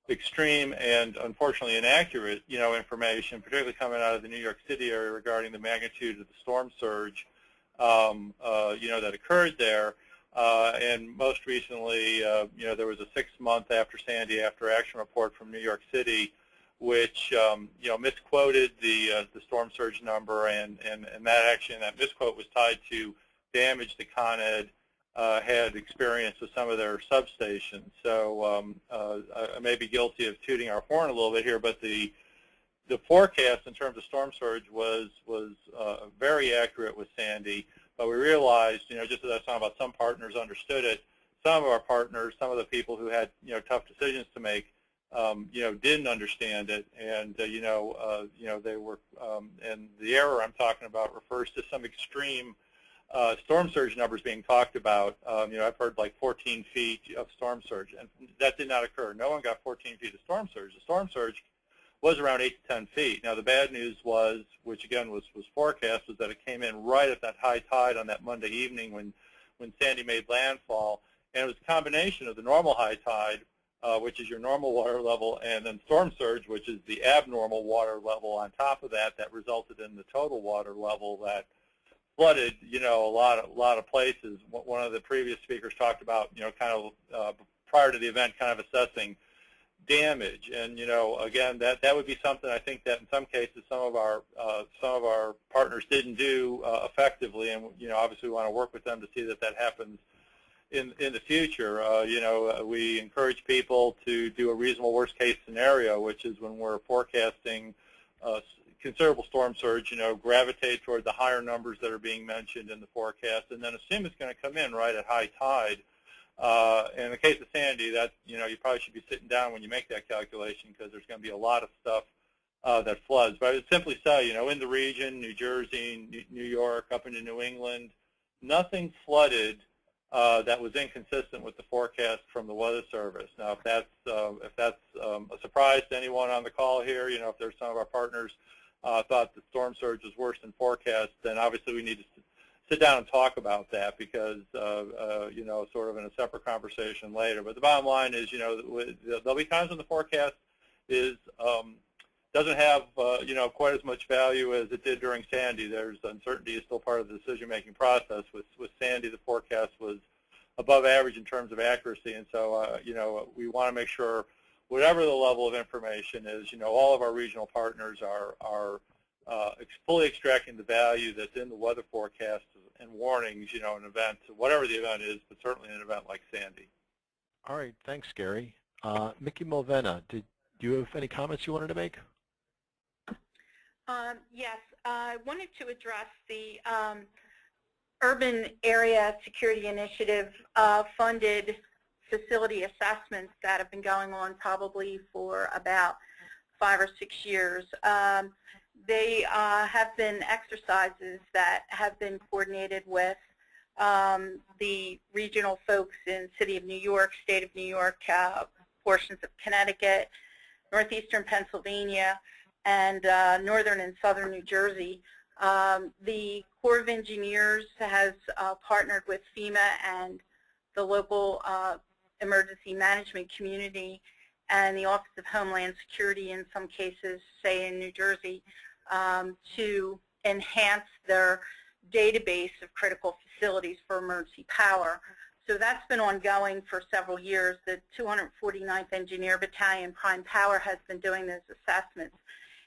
extreme and unfortunately inaccurate information, particularly coming out of the New York City area regarding the magnitude of the storm surge that occurred there. And most recently, there was a 6-month after Sandy after action report from New York City, which misquoted the storm surge number, and that misquote was tied to damage that Con Ed had experienced with some of their substations. So I may be guilty of tooting our horn a little bit here, but the forecast in terms of storm surge was very accurate with Sandy. But we realized, just as I was talking about, some partners understood it. Some of our partners, some of the people who had tough decisions to make, didn't understand it, and they were, and the error I'm talking about refers to some extreme storm surge numbers being talked about. I've heard like 14 feet of storm surge, and that did not occur. No one got 14 feet of storm surge. The storm surge was around 8 to 10 feet. Now the bad news was, which again was forecast, was that it came in right at that high tide on that Monday evening when Sandy made landfall, and it was a combination of the normal high tide, which is your normal water level, and then storm surge, which is the abnormal water level on top of that resulted in the total water level that flooded, a lot of places. One of the previous speakers talked about, kind of prior to the event, kind of assessing damage, and again, that would be something I think that in some cases some of our partners didn't do effectively, and obviously we want to work with them to see that happens in the future. We encourage people to do a reasonable worst case scenario, which is when we're forecasting considerable storm surge, gravitate toward the higher numbers that are being mentioned in the forecast, and then assume it's going to come in right at high tide. In the case of Sandy, that you probably should be sitting down when you make that calculation, because there's going to be a lot of stuff that floods. But I would simply say, in the region, New Jersey, New York, up into New England, nothing flooded that was inconsistent with the forecast from the Weather Service. Now, if that's a surprise to anyone on the call here, if there's some of our partners thought the storm surge was worse than forecast, then obviously we need to sit down and talk about that, because sort of in a separate conversation later. But the bottom line is, there'll be times when the forecast doesn't have quite as much value as it did during Sandy. There's uncertainty is still part of the decision-making process. With Sandy, the forecast was above average in terms of accuracy, and so we want to make sure, whatever the level of information is, all of our regional partners are fully extracting the value that's in the weather forecast and warnings, an event, whatever the event is, but certainly an event like Sandy. All right, thanks, Gary. Mickey Mulvena, do you have any comments you wanted to make? Yes, I wanted to address the Urban Area Security Initiative funded facility assessments that have been going on probably for about 5 or 6 years. They have been exercises that have been coordinated with the regional folks in City of New York, State of New York, portions of Connecticut, Northeastern Pennsylvania, and Northern and Southern New Jersey. The Corps of Engineers has partnered with FEMA and the local emergency management community and the Office of Homeland Security in some cases, say in New Jersey, to enhance their database of critical facilities for emergency power. So that's been ongoing for several years. The 249th Engineer Battalion Prime Power has been doing those assessments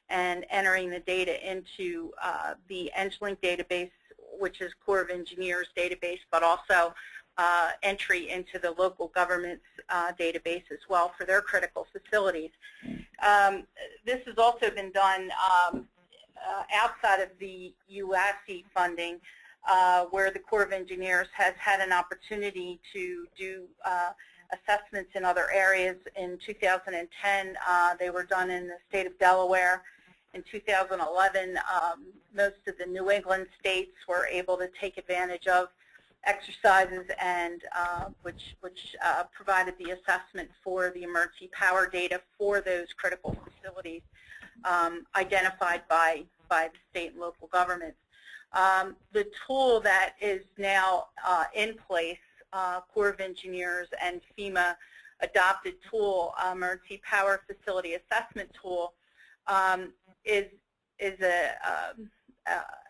and entering the data into the ENGLink database, which is Corps of Engineers database, but also entry into the local government's database as well for their critical facilities. This has also been done outside of the UASC funding, where the Corps of Engineers has had an opportunity to do assessments in other areas. In 2010, they were done in the state of Delaware. In 2011, most of the New England states were able to take advantage of exercises, and which provided the assessment for the emergency power data for those critical facilities identified by the state and local governments. The tool that is now in place, Corps of Engineers and FEMA adopted tool, Emergency Power Facility Assessment Tool, is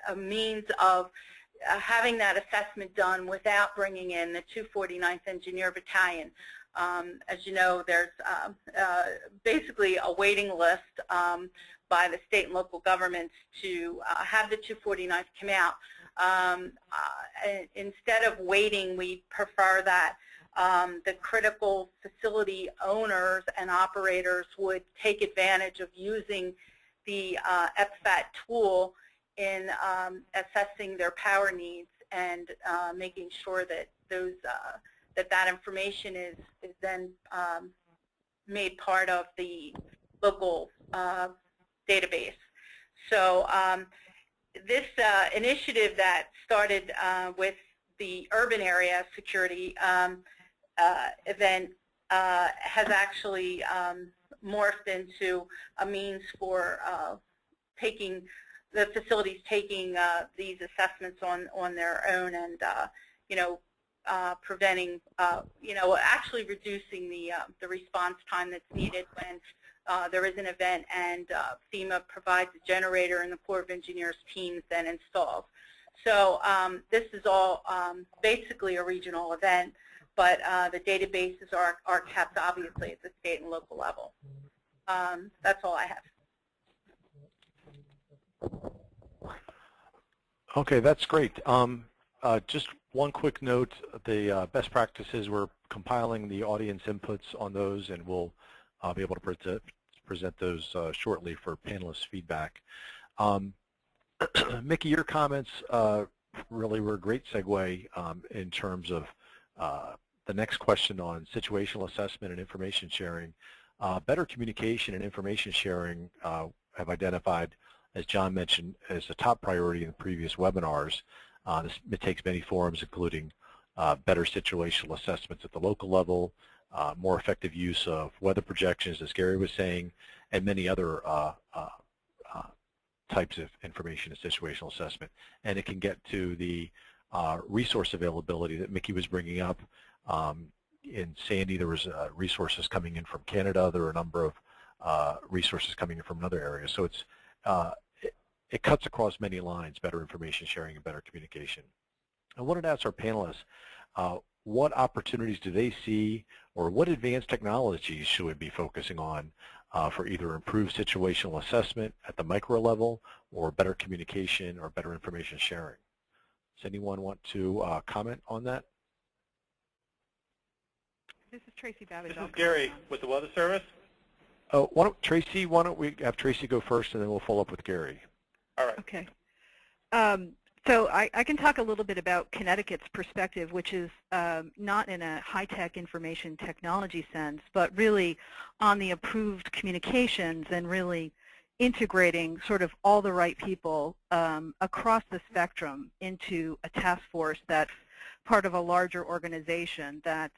a means of having that assessment done without bringing in the 249th Engineer Battalion. As you know, there's basically a waiting list by the state and local governments to have the 249th come out. Instead of waiting, we prefer that the critical facility owners and operators would take advantage of using the EPFAT tool in assessing their power needs and making sure that those that information is then made part of the local database. So this initiative that started with the urban area security event has actually morphed into a means for taking the facilities taking these assessments on their own, and preventing, actually reducing the response time that's needed when there is an event and FEMA provides a generator and the Corps of Engineers teams then installs. So this is all basically a regional event, but the databases are kept obviously at the state and local level. That's all I have. Okay, that's great. Just one quick note, the best practices, we're compiling the audience inputs on those, and we'll be able to present those shortly for panelist feedback. Mickey, your comments really were a great segue in terms of the next question on situational assessment and information sharing. Better communication and information sharing have identified, as John mentioned, as a top priority in the previous webinars. It takes many forms, including better situational assessments at the local level, more effective use of weather projections, as Gary was saying, and many other types of information and situational assessment. And it can get to the resource availability that Mickey was bringing up. In Sandy, there was resources coming in from Canada. There are a number of resources coming in from another area. So it's it cuts across many lines, better information sharing and better communication. I wanted to ask our panelists, what opportunities do they see, or what advanced technologies should we be focusing on for either improved situational assessment at the micro level, or better communication, or better information sharing? Does anyone want to comment on that? This is Tracy Babbage. This is Gary with the Weather Service. Oh, why don't we have Tracy go first, and then we'll follow up with Gary. All right. Okay. So I can talk a little bit about Connecticut's perspective, which is not in a high-tech information technology sense, but really on the approved communications and really integrating sort of all the right people across the spectrum into a task force that's part of a larger organization that's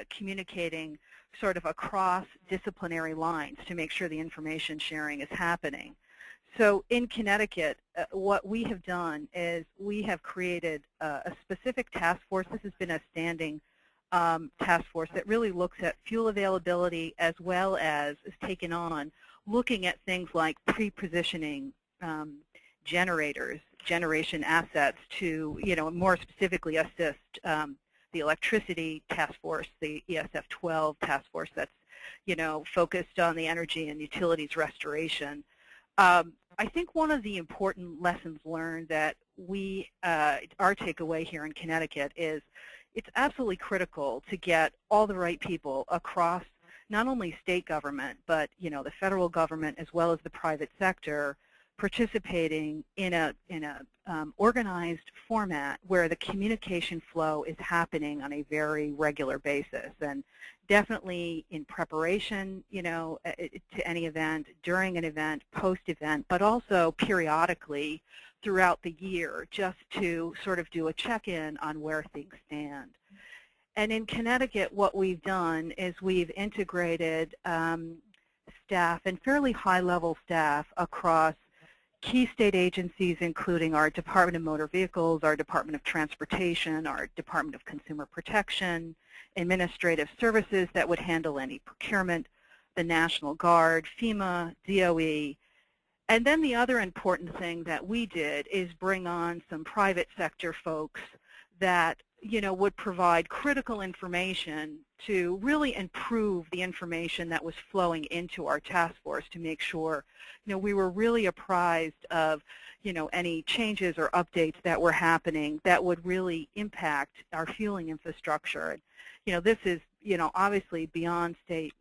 communicating sort of across disciplinary lines to make sure the information sharing is happening. So in Connecticut, what we have done is we have created a specific task force. This has been a standing task force that really looks at fuel availability, as well as is taken on looking at things like pre-positioning generators, generation assets to, more specifically assist the electricity task force, the ESF-12 task force that's, focused on the energy and utilities restoration. I think one of the important lessons learned that our takeaway here in Connecticut is it's absolutely critical to get all the right people across not only state government, but the federal government as well as the private sector participating in a organized format where the communication flow is happening on a very regular basis, and definitely in preparation, to any event, during an event, post-event, but also periodically throughout the year, just to sort of do a check-in on where things stand. And in Connecticut, what we've done is we've integrated staff and fairly high-level staff across key state agencies, including our Department of Motor Vehicles, our Department of Transportation, our Department of Consumer Protection, administrative services that would handle any procurement, the National Guard, FEMA, DOE. And then the other important thing that we did is bring on some private sector folks that would provide critical information to really improve the information that was flowing into our task force to make sure, we were really apprised of, any changes or updates that were happening that would really impact our fueling infrastructure. This is, obviously beyond state,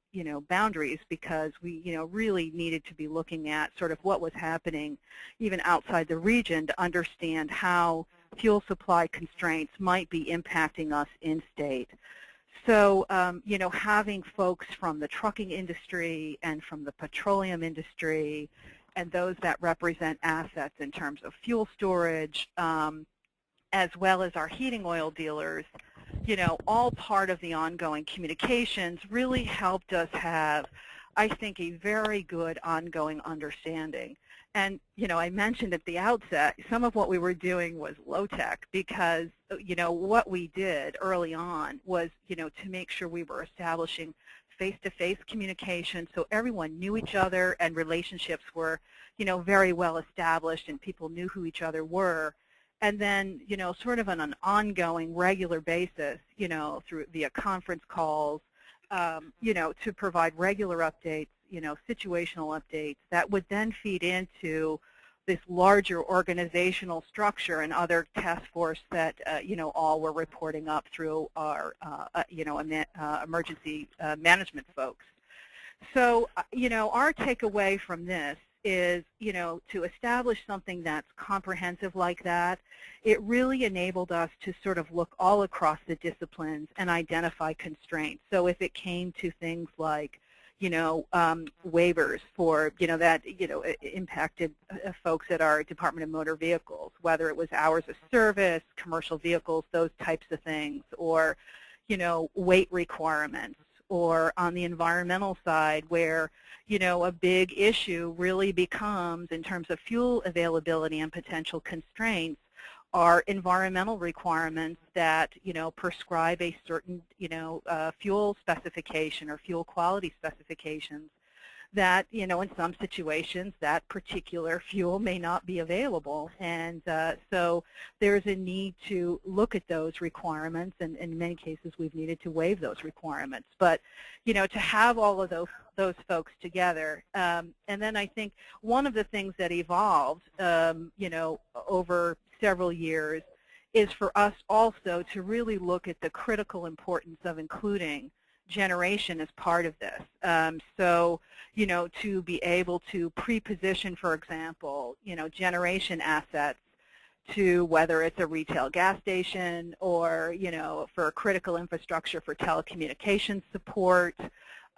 boundaries, because we, really needed to be looking at sort of what was happening even outside the region to understand how fuel supply constraints might be impacting us in state. So, having folks from the trucking industry and from the petroleum industry and those that represent assets in terms of fuel storage, as well as our heating oil dealers, all part of the ongoing communications really helped us have, I think, a very good ongoing understanding. And, I mentioned at the outset, some of what we were doing was low-tech because, what we did early on was, to make sure we were establishing face-to-face communication so everyone knew each other and relationships were, very well established and people knew who each other were. And then, sort of on an ongoing, regular basis, through via conference calls, to provide regular updates, situational updates that would then feed into this larger organizational structure and other task force that, all were reporting up through our, emergency management folks. So, our takeaway from this is, to establish something that's comprehensive like that, it really enabled us to sort of look all across the disciplines and identify constraints. So if it came to things like, waivers for, that, impacted folks at our Department of Motor Vehicles, whether it was hours of service, commercial vehicles, those types of things, or, weight requirements, or on the environmental side where, a big issue really becomes, in terms of fuel availability and potential constraints, are environmental requirements that, prescribe a certain, fuel specification or fuel quality specifications that, in some situations that particular fuel may not be available. And so there's a need to look at those requirements, and in many cases we've needed to waive those requirements. But, to have all of those folks together. And then I think one of the things that evolved, over several years is for us also to really look at the critical importance of including generation as part of this. So, to be able to pre-position, for example, generation assets to whether it's a retail gas station or, for critical infrastructure for telecommunications support,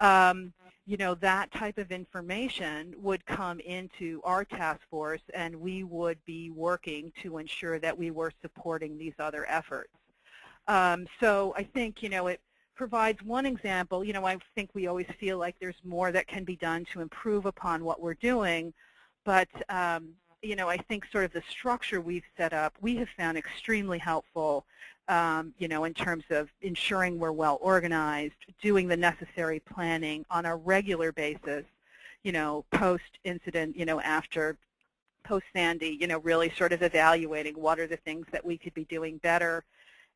that type of information would come into our task force, and we would be working to ensure that we were supporting these other efforts. So I think, it provides one example. I think we always feel like there's more that can be done to improve upon what we're doing, but, I think sort of the structure we've set up, we have found extremely helpful, in terms of ensuring we're well organized, doing the necessary planning on a regular basis, post-incident, after post-Sandy, really sort of evaluating what are the things that we could be doing better.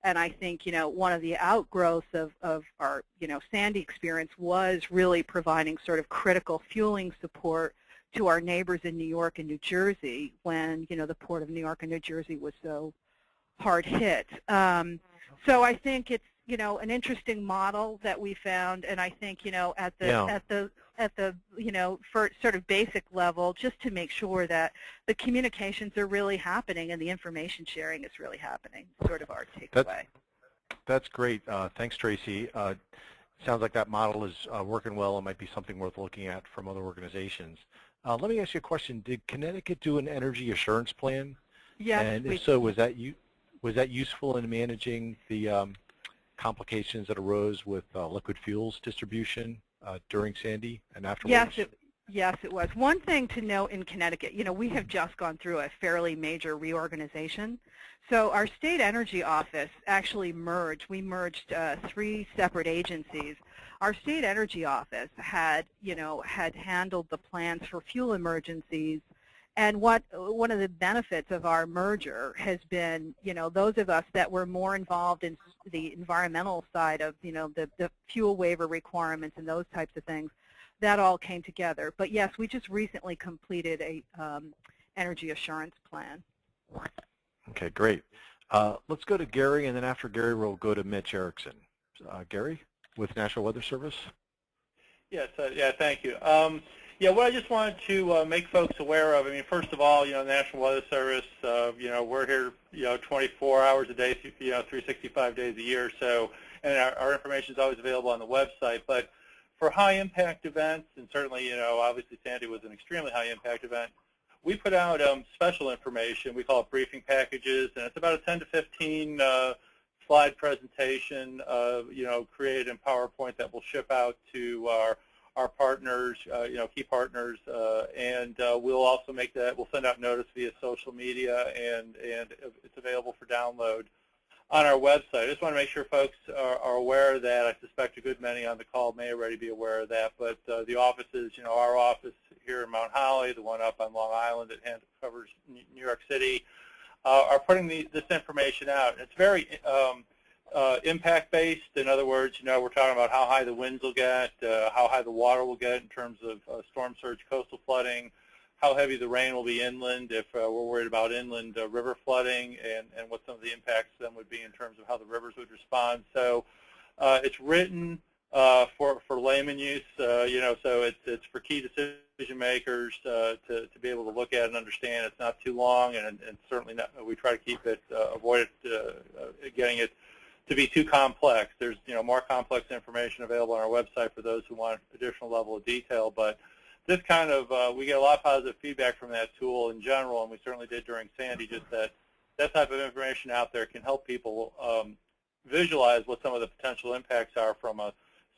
And I think, one of the outgrowths of our, Sandy experience was really providing sort of critical fueling support to our neighbors in New York and New Jersey when, the Port of New York and New Jersey was so hard hit. So I think it's, an interesting model that we found, and I think, at the at the, for sort of basic level, just to make sure that the communications are really happening and the information sharing is really happening, sort of our takeaway. That's great. Thanks, Tracy. Sounds like that model is working well and might be something worth looking at from other organizations. Let me ask you a question. Did Connecticut do an energy assurance plan? Yes. And if so, was that useful in managing the complications that arose with liquid fuels distribution during Sandy and afterwards? Yes, it was. One thing to note in Connecticut, we have just gone through a fairly major reorganization. So our state energy office actually merged. We merged 3 separate agencies. Our state energy office had handled the plans for fuel emergencies. And one of the benefits of our merger has been, those of us that were more involved in the environmental side of, the fuel waiver requirements and those types of things, that all came together. But yes, we just recently completed a energy assurance plan. Okay, great. Let's go to Gary, and then after Gary, we'll go to Mitch Erickson. Gary, with National Weather Service. Yes, yeah, thank you. Yeah, what I just wanted to make folks aware of, first of all, National Weather Service, we're here, 24 hours a day, 365 days a year, so, and our information is always available on the website, but for high-impact events, and certainly, obviously Sandy was an extremely high-impact event, we put out special information. We call it briefing packages, and it's about a 10 to 15 slide presentation, created in PowerPoint that we'll ship out to our partners, key partners, and we'll also we'll send out notice via social media, and it's available for download on our website. I just want to make sure folks are aware of that. I suspect a good many on the call may already be aware of that, but the offices, our office here in Mount Holly, the one up on Long Island that covers New York City, are putting this information out. It's very impact-based. In other words, we're talking about how high the winds will get, how high the water will get in terms of storm surge, coastal flooding, how heavy the rain will be inland if we're worried about inland river flooding, and what some of the impacts then would be in terms of how the rivers would respond. So it's written for layman use, so it's for key decision makers to be able to look at and understand. It's not too long, and certainly not, we try to keep it, avoid it, getting it to be too complex. There's more complex information available on our website for those who want additional level of detail, but this kind of, we get a lot of positive feedback from that tool in general, and we certainly did during Sandy, just that type of information out there can help people visualize what some of the potential impacts are from a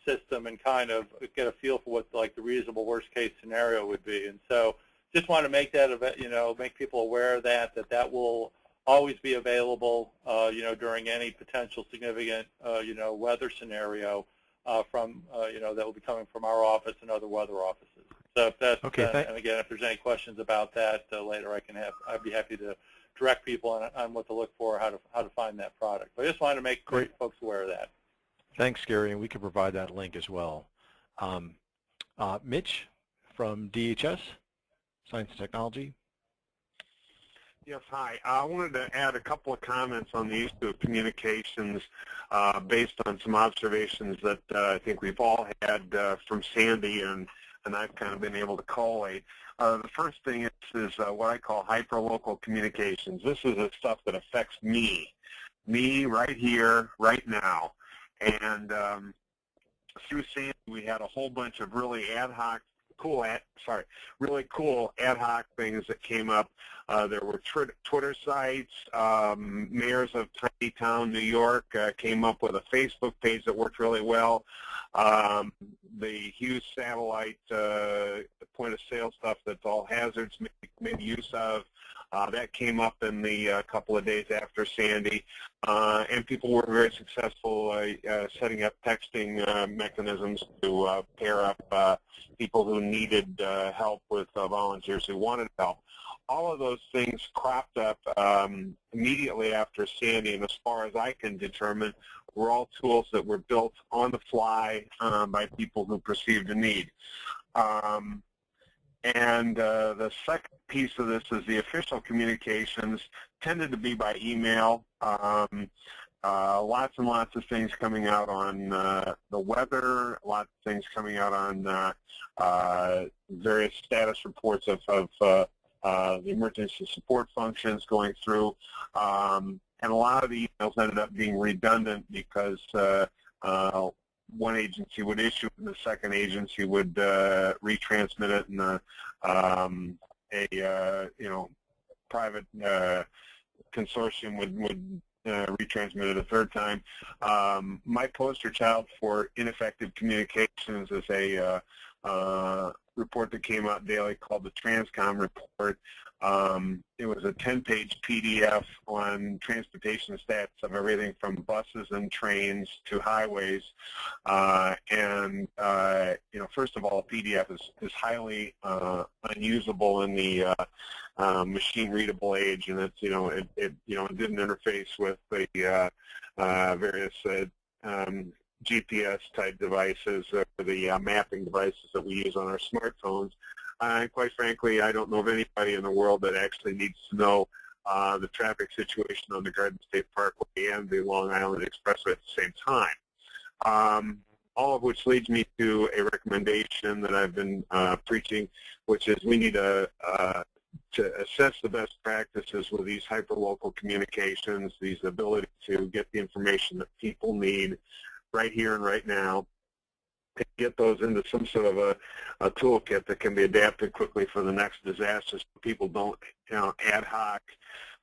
system and kind of get a feel for what the reasonable worst case scenario would be. And so just want to make that, make people aware of that will always be available, during any potential significant, weather scenario from, that will be coming from our office and other weather offices. So if that's, okay, and again, if there's any questions about that later, I'd be happy to direct people on what to look for, how to find that product. But I just wanted to make folks aware of that. Thanks, Gary, and we can provide that link as well. Mitch from DHS, Science and Technology. Yes, hi. I wanted to add a couple of comments on the issue of communications based on some observations that I think we've all had from Sandy, and I've kind of been able to collate. The first thing is what I call hyperlocal communications. This is the stuff that affects me right here, right now. And through Sandy, we had a whole bunch of really really cool ad hoc things that came up. There were Twitter sites. Mayors of Tiny Town, New York came up with a Facebook page that worked really well. The Hughes satellite point-of-sale stuff that's all hazards made use of. That came up in the couple of days after Sandy, and people were very successful setting up texting mechanisms to pair up people who needed help with volunteers who wanted help. All of those things cropped up immediately after Sandy, and as far as I can determine, were all tools that were built on the fly by people who perceived a need. And the second piece of this is the official communications tended to be by email. lots and lots of things coming out on the weather, lots of things coming out on various status reports of the emergency support functions going through. And a lot of the emails ended up being redundant because one agency would issue it and the second agency would retransmit it, and a private consortium would retransmit it a third time. My poster child for ineffective communications is a report that came out daily called the Transcom Report. It was a 10-page PDF on transportation stats of everything from buses and trains to highways. First of all, a PDF is highly unusable in the machine-readable age, and it's it didn't interface with the various GPS-type devices or the mapping devices that we use on our smartphones. And quite frankly, I don't know of anybody in the world that actually needs to know the traffic situation on the Garden State Parkway and the Long Island Expressway at the same time. All of which leads me to a recommendation that I've been preaching, which is we need to assess the best practices with these hyperlocal communications, these ability to get the information that people need right here and right now, and get those into some sort of a toolkit that can be adapted quickly for the next disaster, so people don't, ad hoc,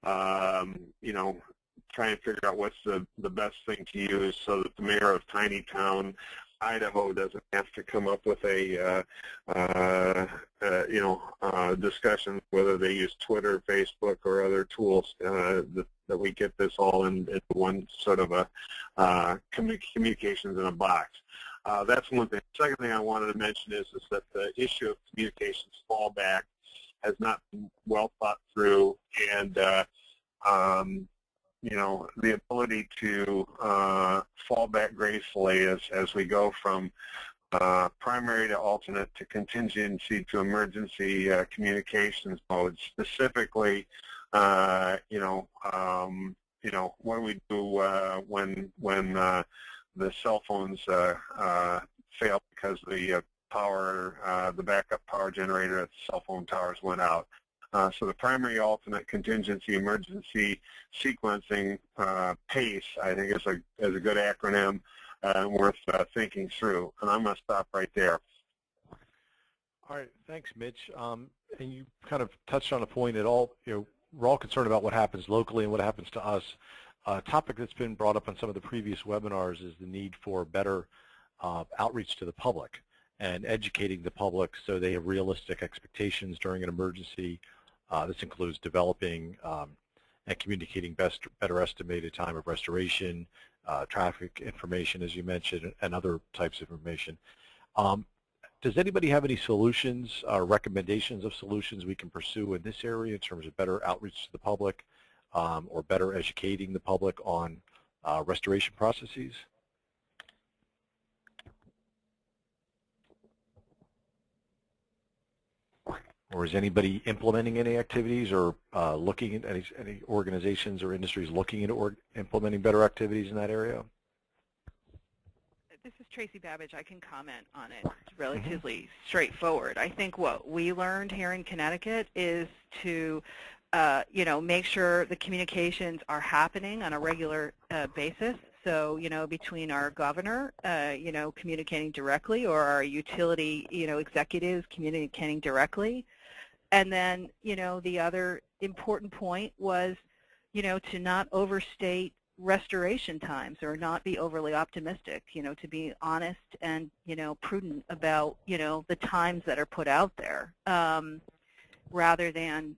try and figure out what's the best thing to use, so that the mayor of tiny town Idaho doesn't have to come up with a discussion whether they use Twitter, Facebook, or other tools, that we get this all into one sort of a communications in a box. That's one thing. The second thing I wanted to mention is that the issue of communications fallback has not been well thought through, and the ability to fall back gracefully as we go from primary to alternate to contingency to emergency communications mode. Specifically, what do we do when the cell phones fail because the the backup power generator at the cell phone towers went out? So the primary, alternate, contingency, emergency sequencing PACE, I think, is a good acronym worth thinking through. And I'm going to stop right there. All right, thanks, Mitch. And you kind of touched on a point at all. We're all concerned about what happens locally and what happens to us. A topic that's been brought up on some of the previous webinars is the need for better outreach to the public and educating the public so they have realistic expectations during an emergency. This includes developing and communicating better estimated time of restoration, traffic information, as you mentioned, and other types of information. Does anybody have any solutions or recommendations of solutions we can pursue in this area in terms of better outreach to the public or better educating the public on restoration processes? Or is anybody implementing any activities or looking at any organizations or industries looking into implementing better activities in that area? This is Tracy Babbage. I can comment on it. It's relatively straightforward. I think what we learned here in Connecticut is to make sure the communications are happening on a regular basis. So, between our governor, communicating directly, or our utility, executives communicating directly. And then, the other important point was, to not overstate restoration times or not be overly optimistic, to be honest and, prudent about, the times that are put out there, rather than,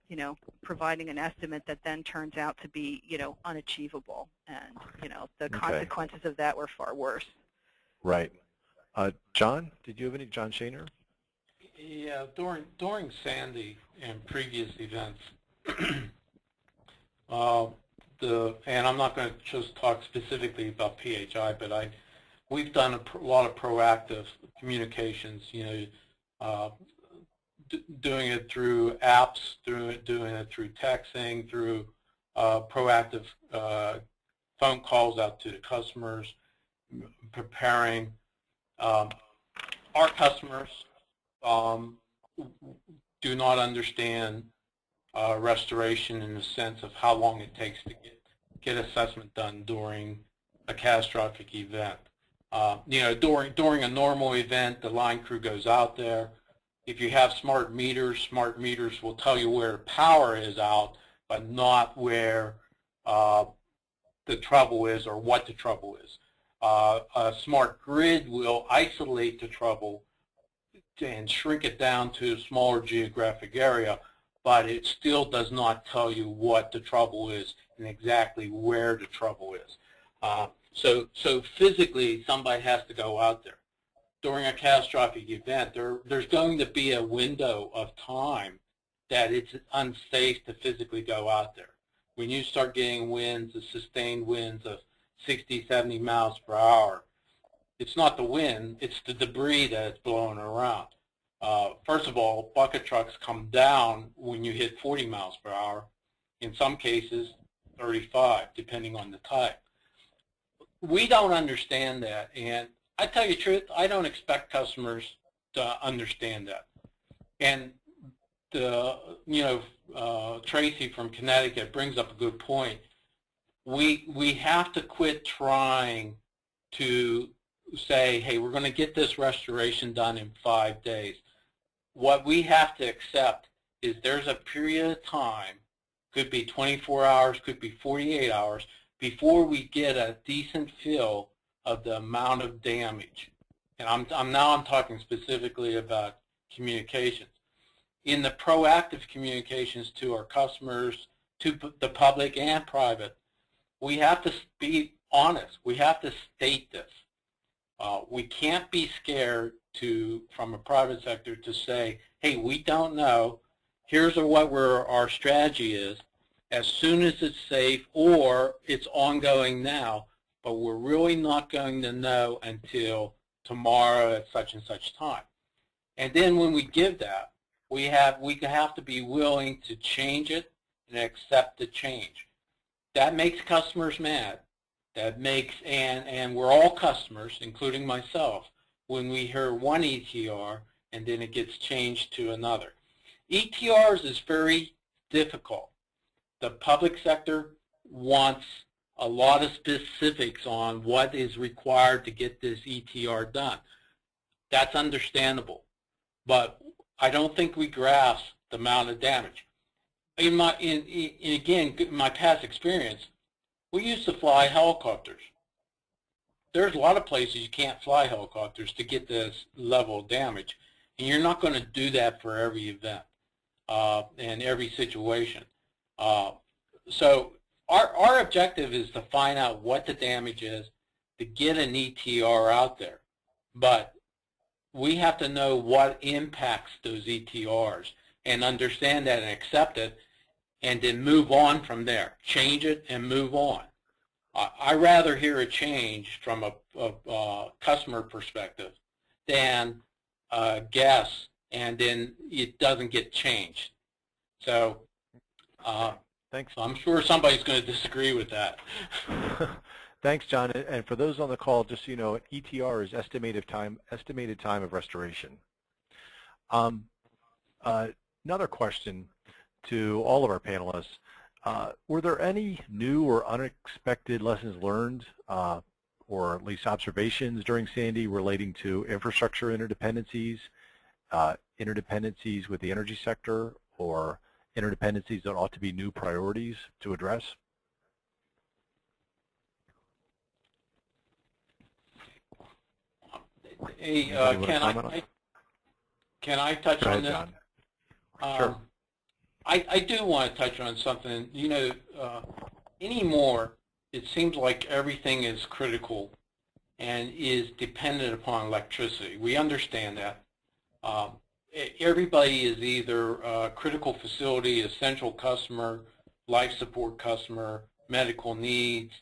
providing an estimate that then turns out to be, unachievable. And, the consequences of that were far worse. Right. John, did you have any? John Shaner? Yeah, during Sandy and previous events, and I'm not going to just talk specifically about PHI, but we've done a lot of proactive communications. Doing it through apps, doing it through texting, through proactive phone calls out to the customers, preparing. Our customers do not understand restoration in the sense of how long it takes to get assessment done during a catastrophic event. You know, during a normal event, the line crew goes out there. If you have smart meters will tell you where the power is out, but not where the trouble is or what the trouble is. A smart grid will isolate the trouble and shrink it down to a smaller geographic area, but it still does not tell you what the trouble is and exactly where the trouble is. So physically, somebody has to go out there. During a catastrophic event, there's going to be a window of time that it's unsafe to physically go out there. When you start getting winds, the sustained winds of 60, 70 miles per hour, it's not the wind, it's the debris that's blowing around. First of all, bucket trucks come down when you hit 40 miles per hour. In some cases, 35, depending on the type. We don't understand that, and I tell you the truth, I don't expect customers to understand that. And Tracy from Connecticut brings up a good point. We have to quit trying to say, hey, we're going to get this restoration done in 5 days. What we have to accept is there's a period of time, could be 24 hours, could be 48 hours, before we get a decent feel of the amount of damage. And I'm talking specifically about communications. In the proactive communications to our customers, to the public and private, we have to be honest. We have to state this. We can't be scared from a private sector to say, hey, we don't know. Here's what our strategy is. As soon as it's safe, or it's ongoing now, but we're really not going to know until tomorrow at such and such time. And then when we give that, we have to be willing to change it and accept the change. That makes customers mad. That makes, and we're all customers, including myself, when we hear one ETR and then it gets changed to another. ETRs is very difficult. The public sector wants a lot of specifics on what is required to get this ETR done. That's understandable, but I don't think we grasp the amount of damage. In my past experience, we used to fly helicopters. There's a lot of places you can't fly helicopters to get this level of damage, and you're not going to do that for every event and every situation. So our objective is to find out what the damage is, to get an ETR out there. But we have to know what impacts those ETRs and understand that and accept it, and then move on from there. Change it and move on. I rather hear a change from a customer perspective than guess and then it doesn't get changed. So Thanks. I'm sure somebody's going to disagree with that. Thanks, John. And for those on the call, just so you know, ETR is estimated time of restoration. Another question to all of our panelists. Were there any new or unexpected lessons learned or at least observations during Sandy relating to infrastructure interdependencies, interdependencies with the energy sector, or interdependencies that ought to be new priorities to address? Hey, can I touch on this? John. Sure. I do want to touch on something. You know, anymore, it seems like everything is critical and is dependent upon electricity. We understand that. Everybody is either a critical facility, essential customer, life support customer, medical needs.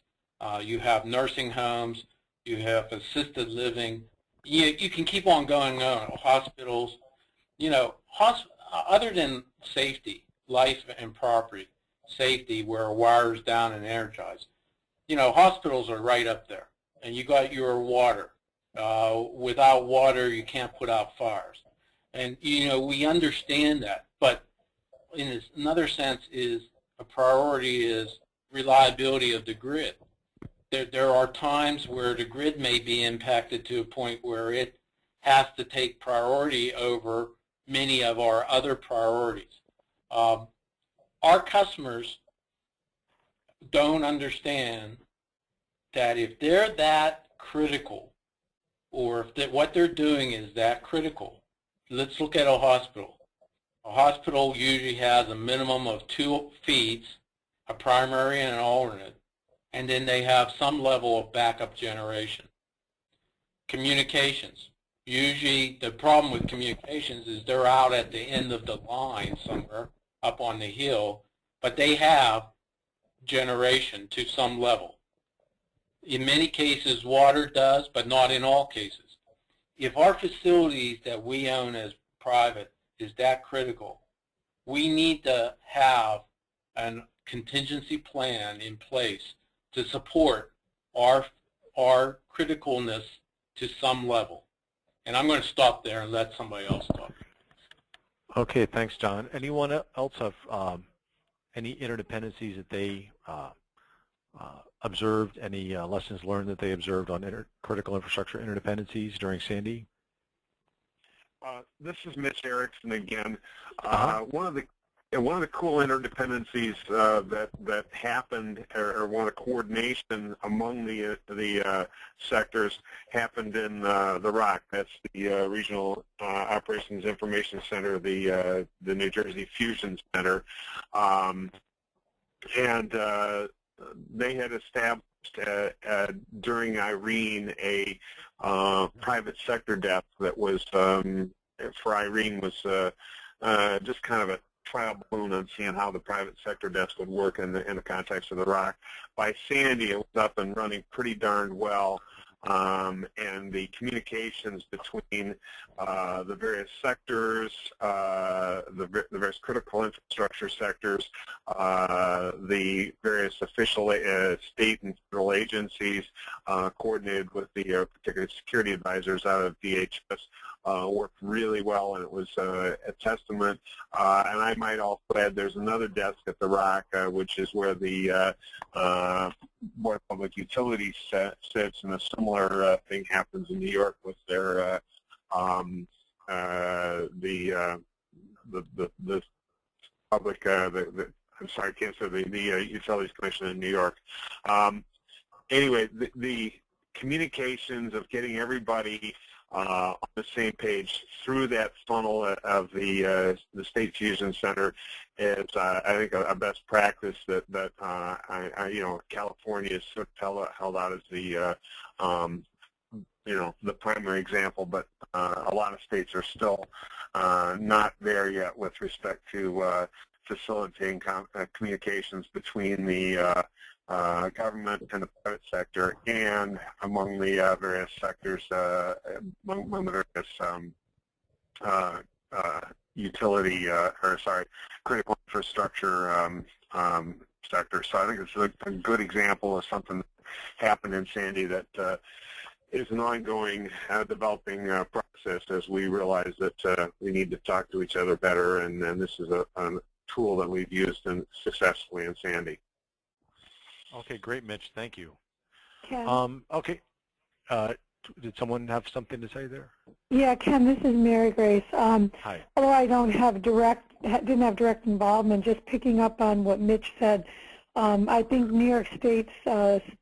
You have nursing homes. You have assisted living. You can keep on going on. Hospitals. You know, other than safety, life and property, safety where a wire is down and energized, you know, hospitals are right up there, and you got your water. Without water, you can't put out fires. And, you know, we understand that, but in another sense is a priority is reliability of the grid. There are times where the grid may be impacted to a point where it has to take priority over many of our other priorities. Our customers don't understand that if they're that critical, or if what they're doing is that critical. Let's look at a hospital. A hospital usually has a minimum of 2 feeds, a primary and an alternate, and then they have some level of backup generation. Communications. Usually the problem with communications is they're out at the end of the line somewhere up on the hill, but they have generation to some level. In many cases, water does, but not in all cases. If our facilities that we own as private is that critical, we need to have a contingency plan in place to support our criticalness to some level. And I'm going to stop there and let somebody else talk. Okay, thanks, John. Anyone else have any interdependencies that they observed, any lessons learned that they observed on critical infrastructure interdependencies during Sandy? This is Mitch Erickson again. One of the cool interdependencies that happened, or one of the coordination among the sectors, happened in the ROC. That's the Regional Operations Information Center, the New Jersey Fusion Center, and they had established during Irene a private sector desk that was, for Irene, was just kind of a trial balloon on seeing how the private sector desk would work in the context of the ROC. By Sandy, it was up and running pretty darn well. And the communications between the various sectors, the various critical infrastructure sectors, the various official state and federal agencies, coordinated with the particular security advisors out of DHS, worked really well, and it was a testament. And I might also add there's another desk at the ROC, which is where the Board of Public Utilities sits, and a similar thing happens in New York with their the public I'm sorry, I can't say the Utilities Commission in New York. Anyway, the communications of getting everybody on the same page through that funnel of the State Fusion Center is, I think, a best practice that you know, California is sort of held out as the you know, the primary example, but a lot of states are still not there yet with respect to facilitating communications between the government and the private sector, and among the various sectors, among the various utility, or sorry, critical infrastructure sectors. So I think it's a good example of something that happened in Sandy that is an ongoing developing process as we realize that we need to talk to each other better, and this is a tool that we've used successfully in Sandy. Okay, great, Mitch. Thank you. Ken? Okay. Did someone have something to say there? Yeah, Ken, this is Mary Grace. Hi. Although I didn't have direct involvement, just picking up on what Mitch said, I think New York State's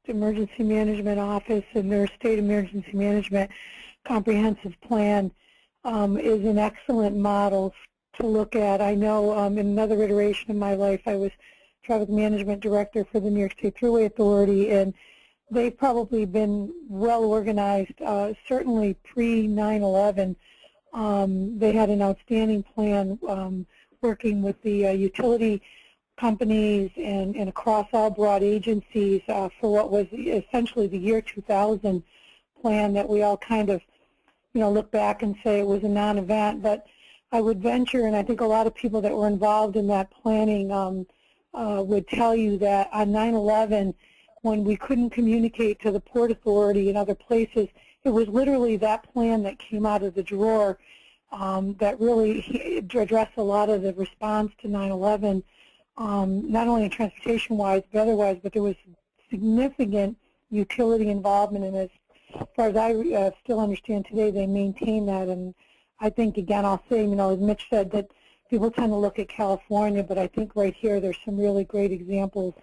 Emergency Management Office and their State Emergency Management Comprehensive Plan is an excellent model to look at. I know in another iteration of my life, I was Traffic Management Director for the New York State Thruway Authority, and they've probably been well organized, certainly pre-9/11. They had an outstanding plan working with the utility companies and across all broad agencies for what was essentially the year 2000 plan that we all kind of, you know, look back and say it was a non-event. But I would venture, and I think a lot of people that were involved in that planning would tell you that on 9/11, when we couldn't communicate to the Port Authority and other places, it was literally that plan that came out of the drawer that really addressed a lot of the response to 9/11, not only in transportation-wise but otherwise, but there was significant utility involvement, and as far as I still understand today, they maintain that. And I think, again, I'll say, as Mitch said, that people tend to look at California, but I think right here there's some really great examples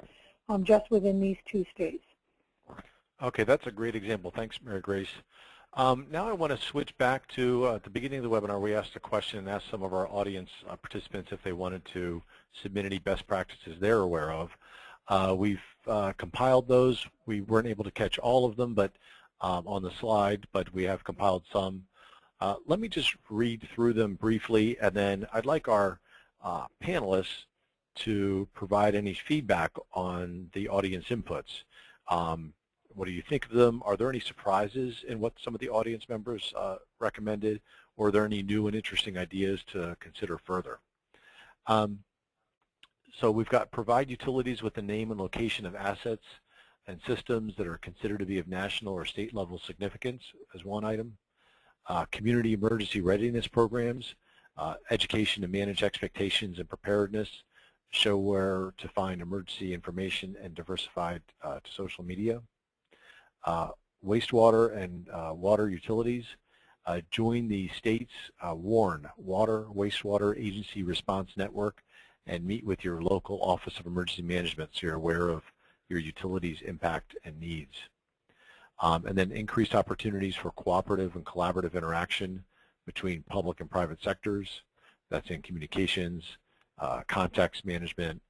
just within these two states. Okay, that's a great example. Thanks, Mary Grace. Now I want to switch back to at the beginning of the webinar, we asked a question and asked some of our audience participants if they wanted to submit any best practices they're aware of. We've compiled those. We weren't able to catch all of them but on the slide, but we have compiled some. Let me just read through them briefly, and then I'd like our panelists to provide any feedback on the audience inputs. What do you think of them? Are there any surprises in what some of the audience members recommended, or are there any new and interesting ideas to consider further? So we've got provide utilities with the name and location of assets and systems that are considered to be of national or state level significance as one item. Community emergency readiness programs, education to manage expectations and preparedness, show where to find emergency information, and diversified to social media. Wastewater and water utilities, join the state's WARN, Water Wastewater Agency Response Network, and meet with your local Office of Emergency Management so you're aware of your utilities' impact and needs. And then increased opportunities for cooperative and collaborative interaction between public and private sectors. That's in communications, context management,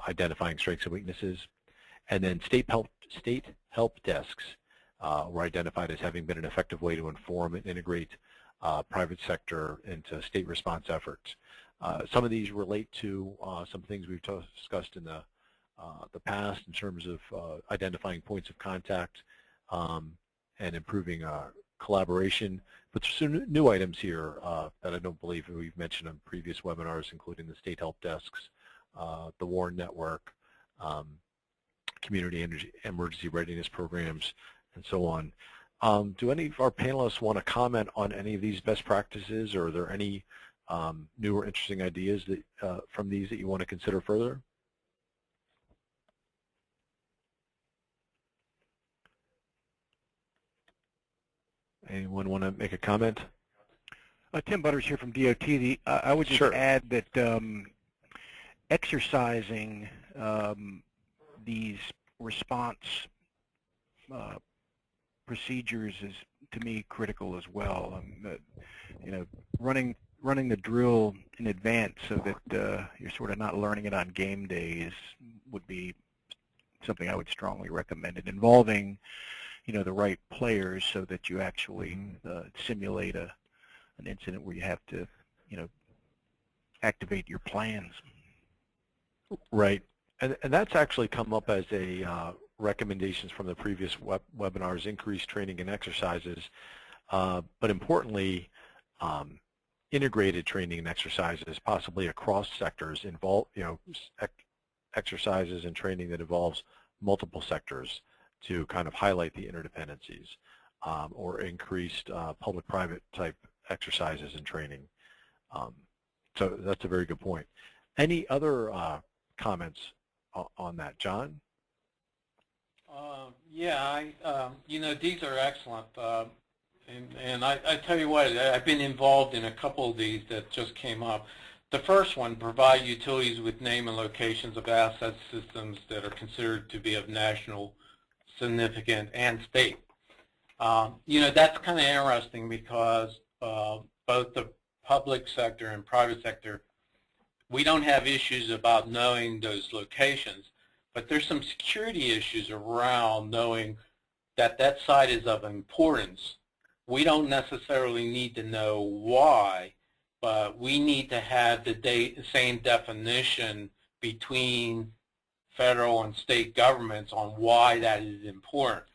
identifying strengths and weaknesses. And then state help desks were identified as having been an effective way to inform and integrate private sector into state response efforts. Some of these relate to some things we've discussed in the past in terms of identifying points of contact and improving collaboration. But there's some new items here that I don't believe we've mentioned on previous webinars, including the state help desks, the WARN network, community emergency readiness programs, and so on. Do any of our panelists want to comment on any of these best practices, or are there any new or interesting ideas that from these that you want to consider further? Anyone want to make a comment? Tim Butters here from DOT. I would just add that exercising these response procedures is, to me, critical as well. Running the drill in advance so that you're sort of not learning it on game days would be something I would strongly recommend. And involving, the right players so that you actually simulate an incident where you have to, activate your plans. Right, and that's actually come up as a recommendations from the previous webinars, increased training and exercises, but importantly, integrated training and exercises, possibly across sectors, involve, exercises and training that involves multiple sectors to kind of highlight the interdependencies, or increased public-private type exercises and training. So that's a very good point. Any other comments on that, John? Yeah, these are excellent. And I tell you what, I've been involved in a couple of these that just came up. The first one, provide utilities with name and locations of asset systems that are considered to be of national significance and state. That's kind of interesting because both the public sector and private sector, we don't have issues about knowing those locations, but there's some security issues around knowing that that site is of importance. We don't necessarily need to know why, but we need to have the same definition between federal and state governments on why that is important.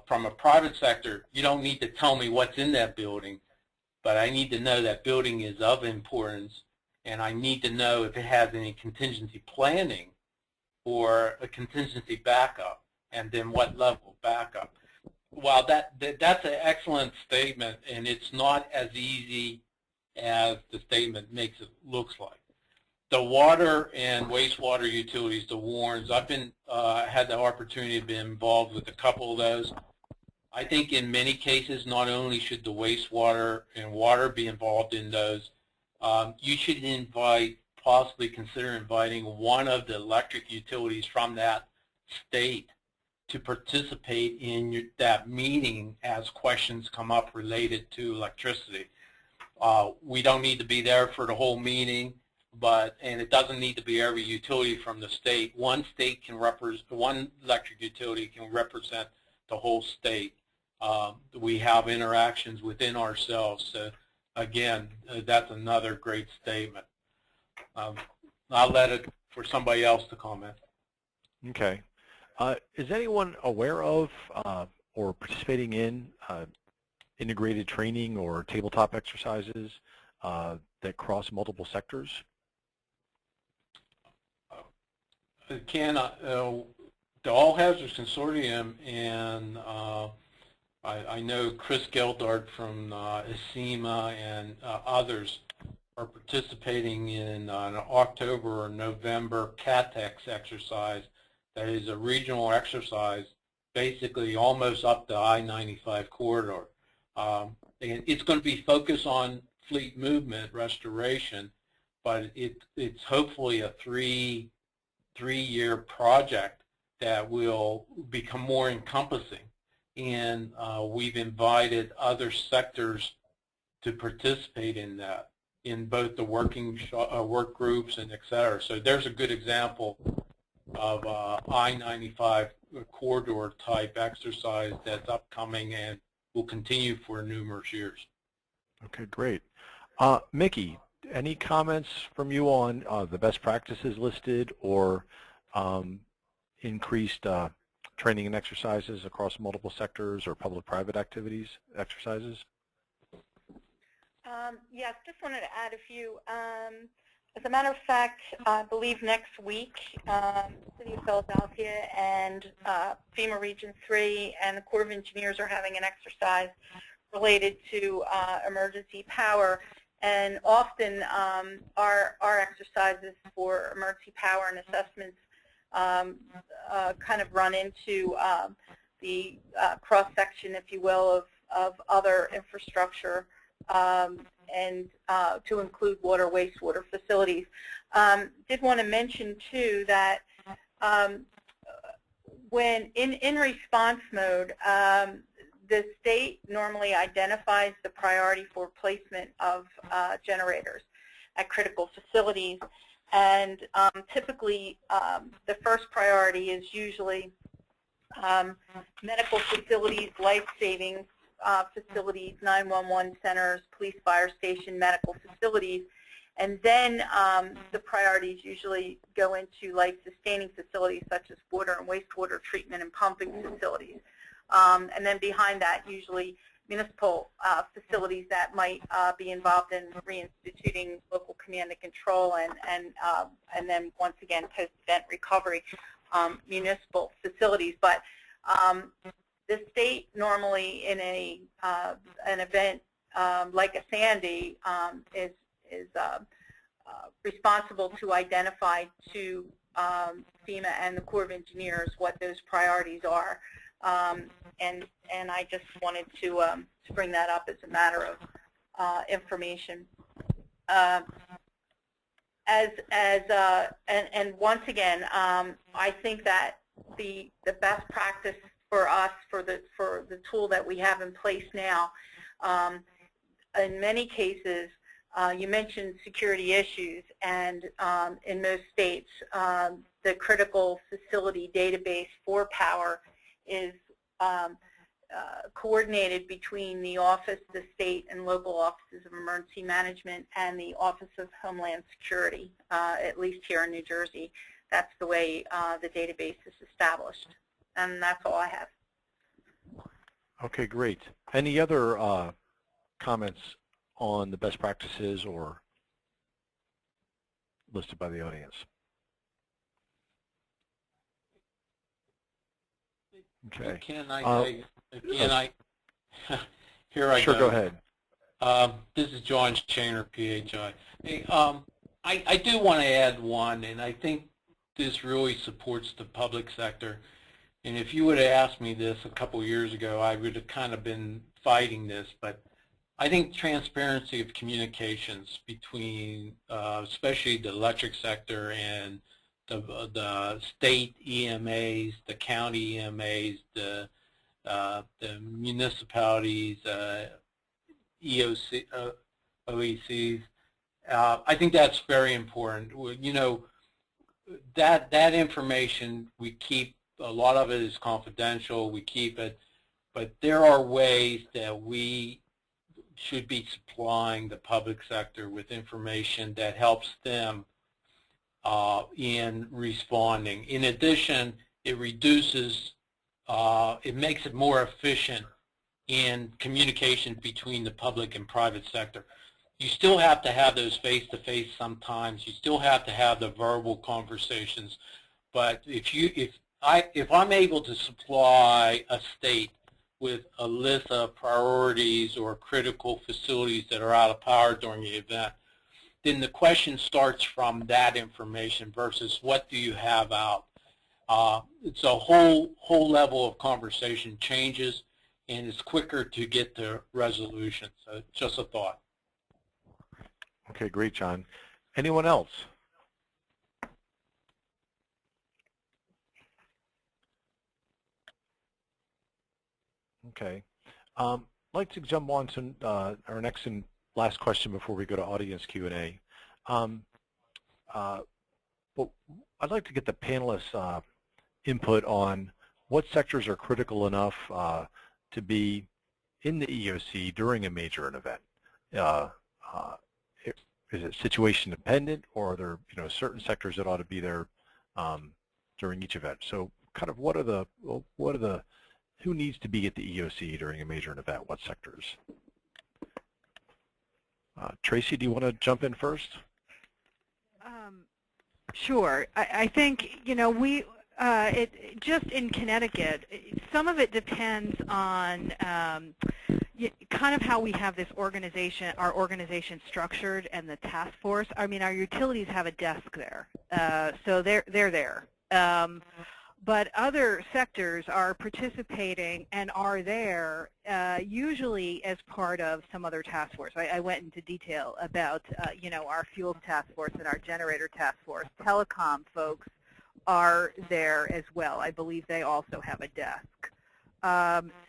From a private sector, you don't need to tell me what's in that building, but I need to know that building is of importance, and I need to know if it has any contingency planning or a contingency backup. and then what level of backup. While that's an excellent statement, and it's not as easy as the statement makes it looks like. The water and wastewater utilities, the WARNs, I've been had the opportunity to be involved with a couple of those. I think in many cases, not only should the wastewater and water be involved in those, you should possibly consider inviting one of the electric utilities from that state to participate in that meeting as questions come up related to electricity. We don't need to be there for the whole meeting, and it doesn't need to be every utility from the state. One electric utility can represent the whole state. We have interactions within ourselves. So again, that's another great statement. I'll let it for somebody else to comment. Okay. Is anyone aware of or participating in integrated training or tabletop exercises that cross multiple sectors? Ken, the All Hazards Consortium, and I know Chris Geldart from ASEMA and others are participating in an October or November CATEX exercise that is a regional exercise, basically almost up the I-95 corridor. And it's going to be focused on fleet movement restoration, but it's hopefully a three-year project that will become more encompassing. And we've invited other sectors to participate in that, in both the work groups and et cetera. So there's a good example of I-95 corridor type exercise that's upcoming and will continue for numerous years. Okay, great. Mickey, any comments from you on the best practices listed or increased training and exercises across multiple sectors or public-private activities, exercises? Yes, just wanted to add a few. As a matter of fact, I believe next week, the City of Philadelphia and FEMA Region 3 and the Corps of Engineers are having an exercise related to emergency power. And often our exercises for emergency power and assessments kind of run into the cross-section, if you will, of other infrastructure and to include water, wastewater facilities. Did want to mention, too, that when in response mode, the state normally identifies the priority for placement of generators at critical facilities. And typically, the first priority is usually medical facilities, life-saving facilities, 911 centers, police, fire station, medical facilities. And then the priorities usually go into life-sustaining facilities such as water and wastewater treatment and pumping facilities. And then behind that, usually municipal facilities that might be involved in reinstituting local command and control, and then once again post-event recovery municipal facilities. But the state normally in an event like a Sandy is responsible to identify to FEMA and the Corps of Engineers what those priorities are. And I just wanted to bring that up as a matter of information. And once again, I think that the best practice for us for the tool that we have in place now, in many cases, you mentioned security issues, and in most states, the critical facility database for power is coordinated between the office, the state and local offices of emergency management, and the Office of Homeland Security, at least here in New Jersey. That's the way the database is established. And that's all I have. Okay, great. Any other comments on the best practices or listed by the audience? Okay. Can I say, again, here I sure, go. Go ahead. This is John Shaner, PHI. Hey, I do want to add one, and I think this really supports the public sector. And if you would have asked me this a couple years ago, I would have kind of been fighting this, but I think transparency of communications between, especially the electric sector and the state EMAs, the county EMAs, the municipalities, EOC, OECs. I think that's very important. You know, that information we keep. A lot of it is confidential. We keep it, but there are ways that we should be supplying the public sector with information that helps them in responding. In addition, it reduces, it makes it more efficient in communication between the public and private sector. You still have to have those face-to-face sometimes. You still have to have the verbal conversations. But if I'm able to supply a state with a list of priorities or critical facilities that are out of power during the event, then the question starts from that information versus what do you have out. It's a whole level of conversation changes, and it's quicker to get to resolution. So just a thought. Okay, great, John. Anyone else? Okay. I'd like to jump on to our next and last question before we go to audience Q&A. But I'd like to get the panelists' input on what sectors are critical enough to be in the EOC during a major event. Is it situation dependent, or are there certain sectors that ought to be there during each event? So kind of what are the who needs to be at the EOC during a major event? What sectors? Tracy, do you want to jump in first? Sure. I think we just in Connecticut, some of it depends on kind of how we have this organization, our organization structured, and the task force. I mean, our utilities have a desk there, so they're there. But other sectors are participating and are there usually as part of some other task force. I went into detail about our fuels task force and our generator task force. Telecom folks are there as well. I believe they also have a desk.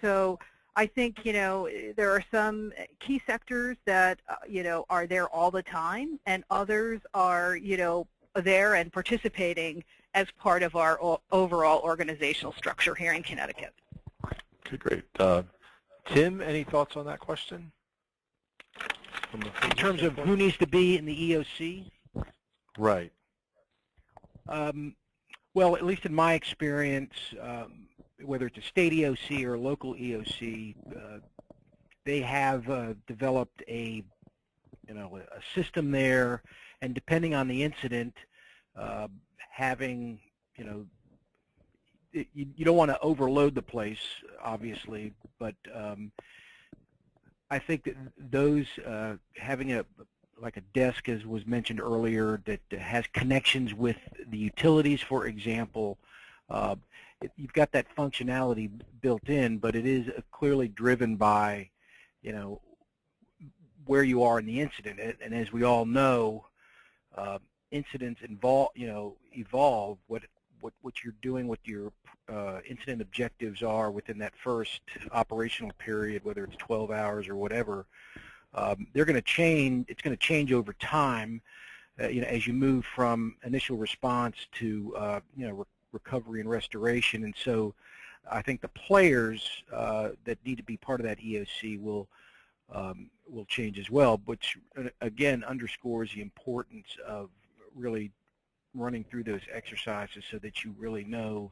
So I think there are some key sectors that are there all the time, and others are there and participating as part of our overall organizational structure here in Connecticut. Okay, great. Tim, any thoughts on that question? In terms of who needs to be in the EOC? Right. Well, at least in my experience, whether it's a state EOC or a local EOC, they have developed a system there, and depending on the incident, having, you don't want to overload the place, obviously, but I think that those having like a desk, as was mentioned earlier, that has connections with the utilities, for example, you've got that functionality built in, but it is clearly driven by, where you are in the incident. And as we all know, incidents evolve. What you're doing, what your incident objectives are within that first operational period, whether it's 12 hours or whatever, they're going to change. It's going to change over time, as you move from initial response to recovery and restoration. And so, I think the players that need to be part of that EOC will change as well, which again underscores the importance of really running through those exercises so that you really know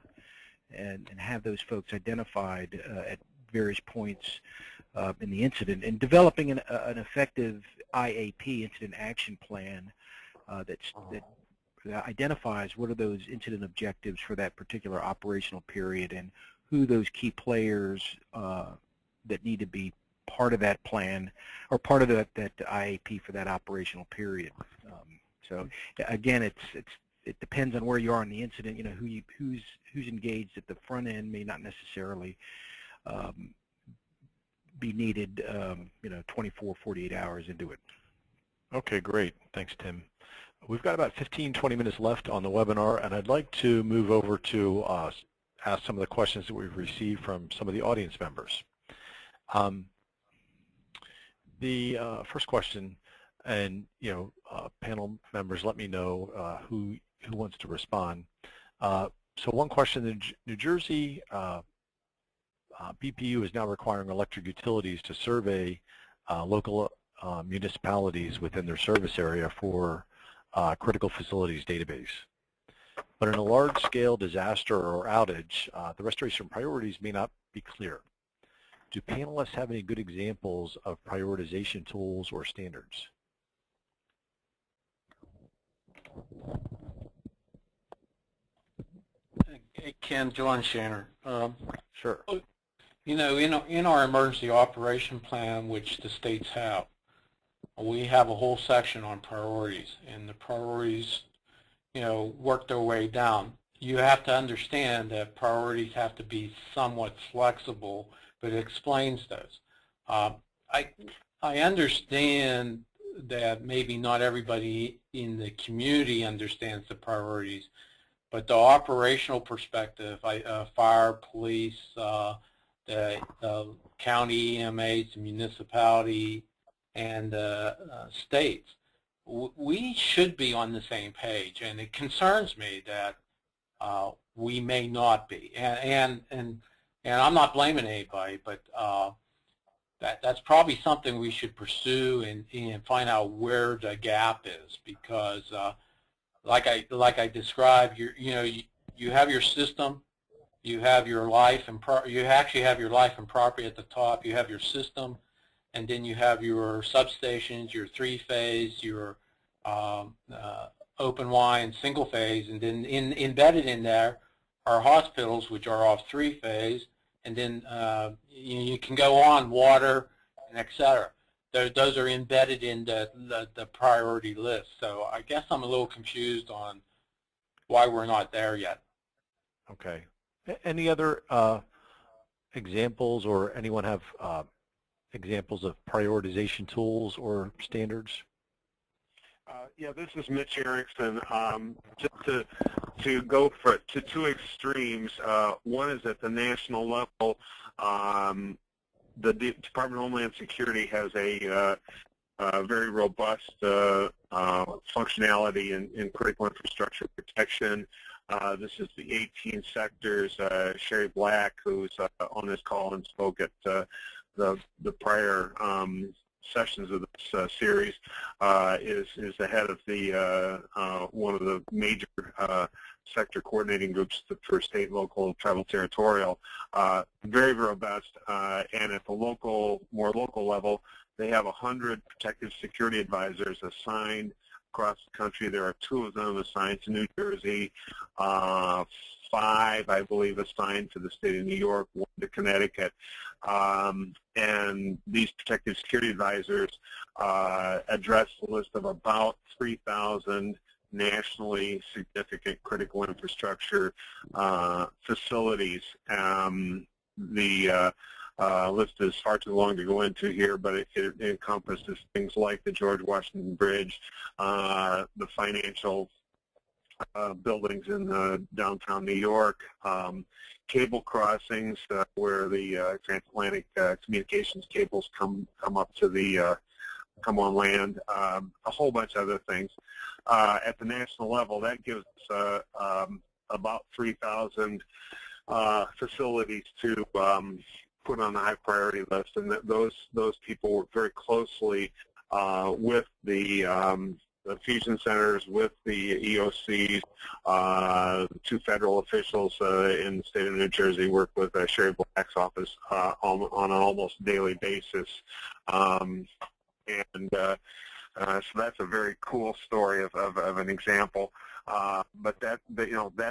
and have those folks identified at various points in the incident, and developing an effective IAP, incident action plan, that identifies what are those incident objectives for that particular operational period, and who those key players that need to be part of that plan or part of that IAP for that operational period. So again, it depends on where you are in the incident. You know, who's engaged at the front end may not necessarily be needed, you know, 24, 48 hours into it. Okay, great. Thanks, Tim. We've got about 15, 20 minutes left on the webinar, and I'd like to move over to ask some of the questions that we've received from some of the audience members. The first question, and you know, panel members, let me know who wants to respond. So one question: the New Jersey BPU is now requiring electric utilities to survey local municipalities within their service area for critical facilities database. But in a large-scale disaster or outage, the restoration priorities may not be clear. Do panelists have any good examples of prioritization tools or standards? Hey, Ken, John Shanner. Sure. You know, in our emergency operation plan, which the states have, we have a whole section on priorities, and the priorities, you know, work their way down. You have to understand that priorities have to be somewhat flexible, but it explains those. I understand that maybe not everybody in the community understands the priorities, but the operational perspective, fire, police, the county EMAs, the municipality, and states, we should be on the same page, and it concerns me that we may not be. And I'm not blaming anybody, but that's probably something we should pursue and find out where the gap is, because like I described, you have your system, you have your life, and you actually have your life and property at the top. You have your system, and then you have your substations, your three-phase, your open line, single-phase, and then embedded in there are hospitals, which are off three-phase, and then you can go on, water, and et cetera. Those are embedded in the priority list. So I guess I'm a little confused on why we're not there yet. Okay. Any other examples, or anyone have examples of prioritization tools or standards? Yeah, this is Mitch Erickson. Just to go to two extremes. One is at the national level. The Department of Homeland Security has a very robust functionality in critical infrastructure protection. This is the 18 sectors. Sherry Black, who's on this call and spoke at the prior sessions of this series, is the head of the one of the major sector coordinating groups for state, local, tribal, territorial. Very robust, and at the more local level, they have 100 protective security advisors assigned across the country. There are 2 of them assigned to New Jersey, 5, I believe, assigned to the state of New York, 1 to Connecticut. And these protective security advisors address the list of about 3,000 nationally significant critical infrastructure facilities. The list is far too long to go into here, but it encompasses things like the George Washington Bridge, the financial buildings in downtown New York, cable crossings where the transatlantic communications cables come up to the come on land, a whole bunch of other things. At the national level, that gives us about 3,000 facilities to put on the high priority list, and those people work very closely with the fusion centers, with the EOCs. 2 federal officials in the state of New Jersey work with Sherry Black's office on an almost daily basis. And So that's a very cool story of an example. But that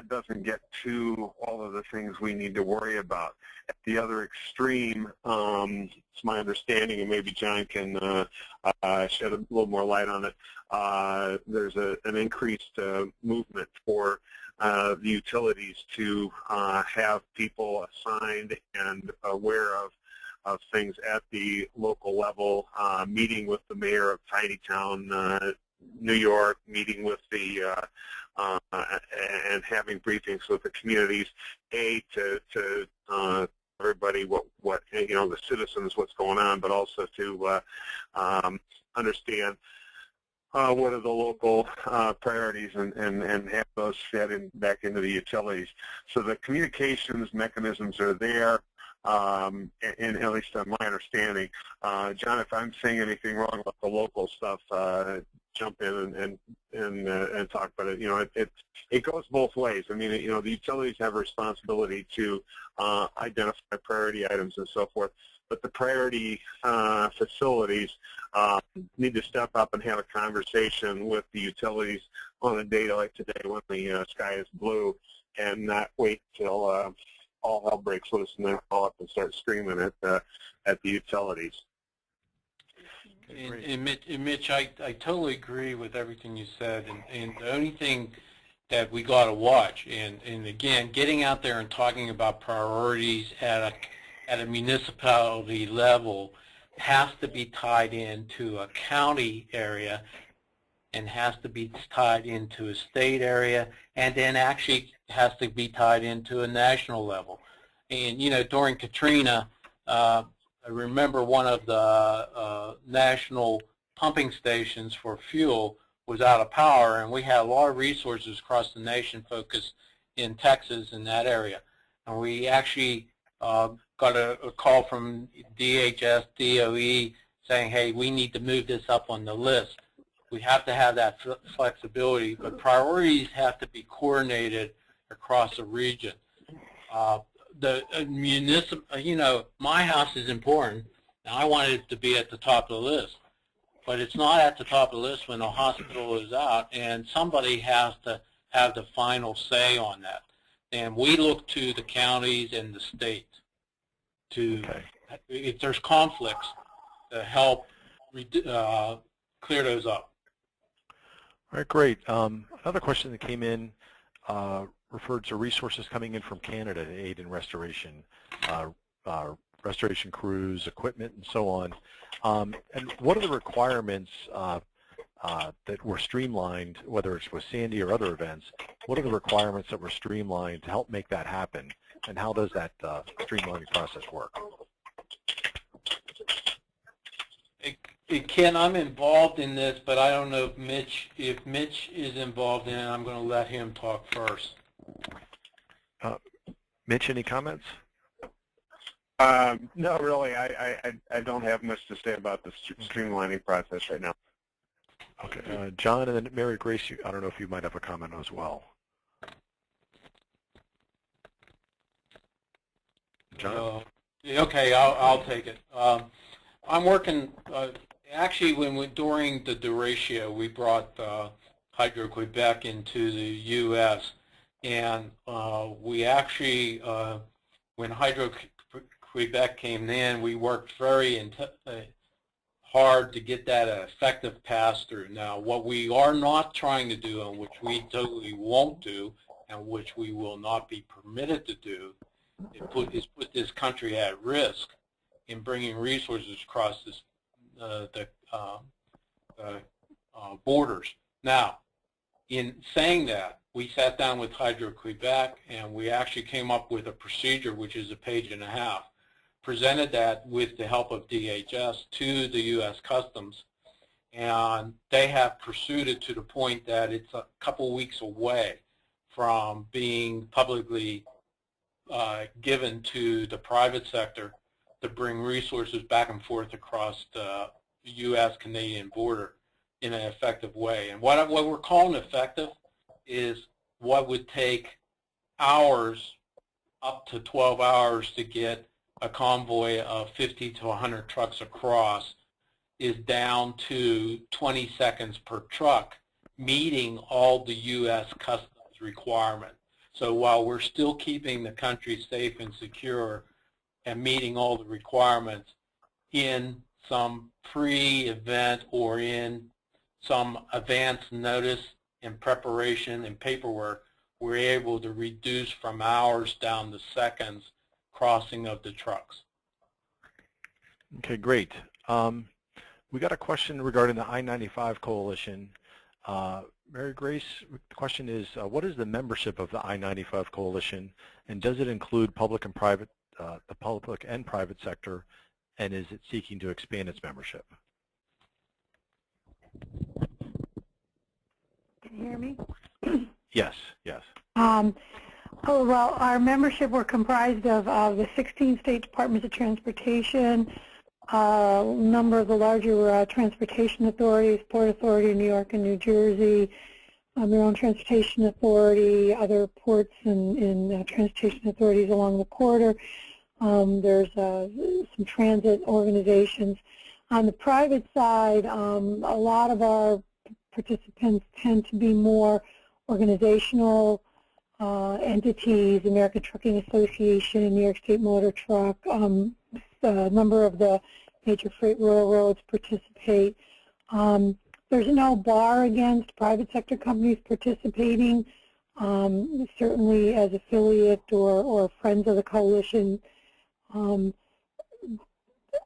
doesn't get to all of the things we need to worry about. At the other extreme, it's my understanding, and maybe John can shed a little more light on it. There's an increased movement for the utilities to have people assigned and aware of things at the local level, meeting with the mayor of Tiny Town, New York, meeting with the and having briefings with the communities, to everybody what the citizens what's going on, but also to understand what are the local priorities and have those fed back into the utilities. So the communications mechanisms are there. And at least on my understanding, John, if I'm saying anything wrong about the local stuff, jump in and talk about it. It goes both ways. I mean, the utilities have a responsibility to identify priority items and so forth, but the priority facilities need to step up and have a conversation with the utilities on a day like today when the sky is blue, and not wait till all hell breaks loose and then call up and start screaming at the utilities. And Mitch, I totally agree with everything you said. And the only thing that we got to watch, and again, getting out there and talking about priorities at a municipality level has to be tied into a county area and has to be tied into a state area, and then actually has to be tied into a national level. And during Katrina, I remember one of the national pumping stations for fuel was out of power, and we had a lot of resources across the nation focused in Texas in that area. And we actually got a call from DHS, DOE saying, hey, we need to move this up on the list. We have to have that flexibility, but priorities have to be coordinated across the region. The municipal, my house is important, and I want it to be at the top of the list. But it's not at the top of the list when the hospital is out, and somebody has to have the final say on that. And we look to the counties and the state to, if there's conflicts, to help clear those up. All right, great. Another question that came in referred to resources coming in from Canada to aid in restoration, restoration crews, equipment, and so on. And what are the requirements that were streamlined, whether it's with Sandy or other events? What are the requirements that were streamlined to help make that happen? And how does that streamlining process work? Ken, I'm involved in this, but I don't know if Mitch is involved in it. I'm going to let him talk first. Mitch, any comments? No, really. I don't have much to say about the streamlining process right now. Okay, John, and then Mary Grace, I don't know if you might have a comment as well. John? Okay, I'll take it. I'm working. Actually, during the derecho, we brought Hydro-Quebec into the U.S. And we actually, when Hydro-Quebec came in, we worked very hard to get that effective pass-through. Now, what we are not trying to do, and which we totally won't do, and which we will not be permitted to do, is put this country at risk in bringing resources across this, the borders. Now, in saying that, we sat down with Hydro-Quebec, and we actually came up with a procedure, which is a page and a half, presented that with the help of DHS to the U.S. Customs, and they have pursued it to the point that it's a couple weeks away from being publicly given to the private sector to bring resources back and forth across the U.S.-Canadian border in an effective way. And what we're calling effective is what would take hours, up to 12 hours, to get a convoy of 50 to 100 trucks across is down to 20 seconds per truck, meeting all the U.S. customs requirements. So while we're still keeping the country safe and secure and meeting all the requirements in some pre-event or in some advance notice and preparation and paperwork, we're able to reduce from hours down to seconds crossing of the trucks. Okay, great. We got a question regarding the I-95 Coalition. Mary Grace, the question is, what is the membership of the I-95 Coalition, and does it include public and private, the public and private sector, and is it seeking to expand its membership? Can you hear me? Yes, yes. Oh, well, our membership, we're comprised of the 16 state departments of transportation, a number of the larger transportation authorities, Port Authority of New York and New Jersey, Maryland Transportation Authority, other ports and transportation authorities along the corridor. There's some transit organizations. On the private side, a lot of our participants tend to be more organizational entities, American Trucking Association, New York State Motor Truck, a number of the major freight railroads participate. There's no bar against private sector companies participating. Certainly as affiliate or friends of the coalition,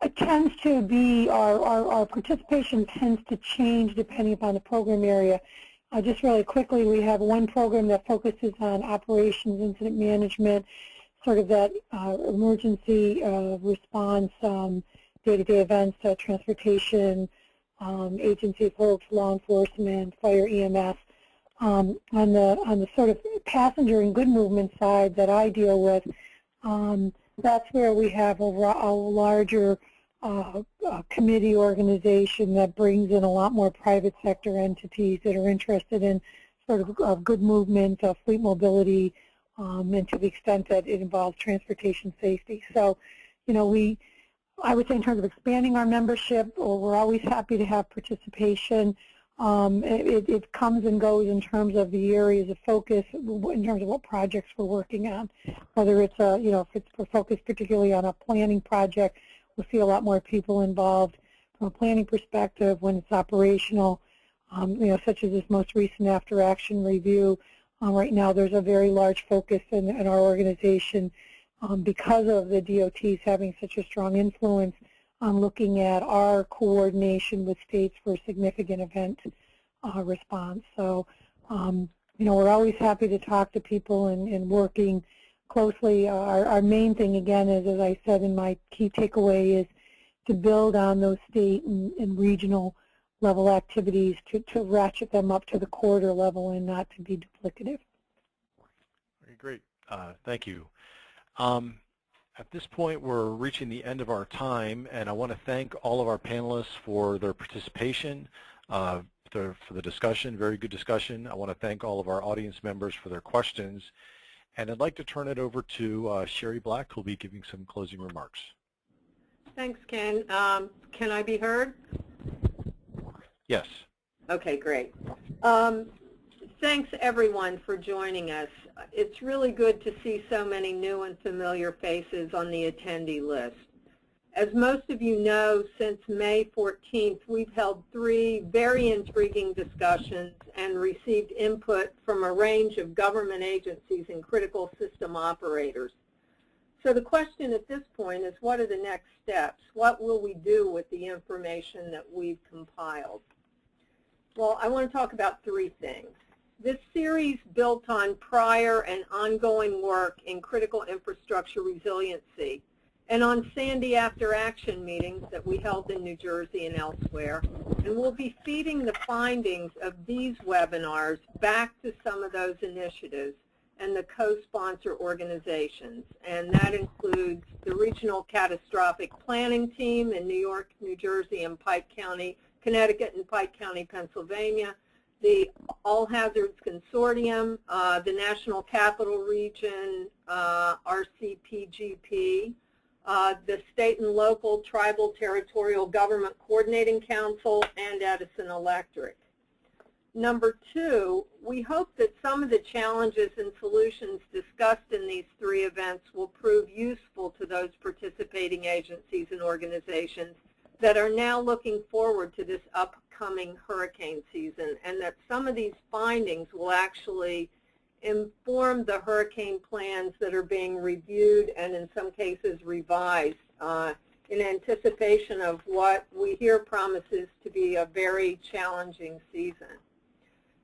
it tends to be, our participation tends to change depending upon the program area. Just really quickly, we have one program that focuses on operations, incident management, sort of that emergency response, day-to-day events, transportation, agency folks, law enforcement, fire, EMS. On the sort of passenger and good movement side that I deal with, that's where we have a larger committee organization that brings in a lot more private sector entities that are interested in sort of good movement, fleet mobility, and to the extent that it involves transportation safety. So, you know, I would say in terms of expanding our membership, we're always happy to have participation. It comes and goes in terms of the areas of focus, in terms of what projects we're working on. Whether it's you know, if we're focused particularly on a planning project, we'll see a lot more people involved from a planning perspective. When it's operational, you know, such as this most recent after action review. Right now, there's a very large focus in our organization because of the DOTs having such a strong influence on looking at our coordination with states for significant event response. So, you know, we're always happy to talk to people and working closely. Our main thing, again, is, as I said in my key takeaway, is to build on those state and regional level activities to ratchet them up to the corridor level and not to be duplicative. Very great. Thank you. At this point, we're reaching the end of our time, and I want to thank all of our panelists for their participation, for the discussion, very good discussion. I want to thank all of our audience members for their questions, and I'd like to turn it over to Sherry Black, who will be giving some closing remarks. Thanks, Ken. Can I be heard? Yes. Okay, great. Thanks, everyone, for joining us. It's really good to see so many new and familiar faces on the attendee list. As most of you know, since May 14th, we've held 3 very intriguing discussions and received input from a range of government agencies and critical system operators. So the question at this point is, what are the next steps? What will we do with the information that we've compiled? Well, I want to talk about 3 things. This series built on prior and ongoing work in critical infrastructure resiliency and on Sandy after action meetings that we held in New Jersey and elsewhere. And we'll be feeding the findings of these webinars back to some of those initiatives and the co-sponsor organizations. And that includes the Regional Catastrophic Planning Team in New York, New Jersey, and Pike County, Connecticut and Pike County, Pennsylvania, the All Hazards Consortium, the National Capital Region, RCPGP, the State and Local Tribal Territorial Government Coordinating Council, and Edison Electric. Number 2, we hope that some of the challenges and solutions discussed in these 3 events will prove useful to those participating agencies and organizations that are now looking forward to this upcoming hurricane season, and that some of these findings will actually inform the hurricane plans that are being reviewed and in some cases revised in anticipation of what we hear promises to be a very challenging season.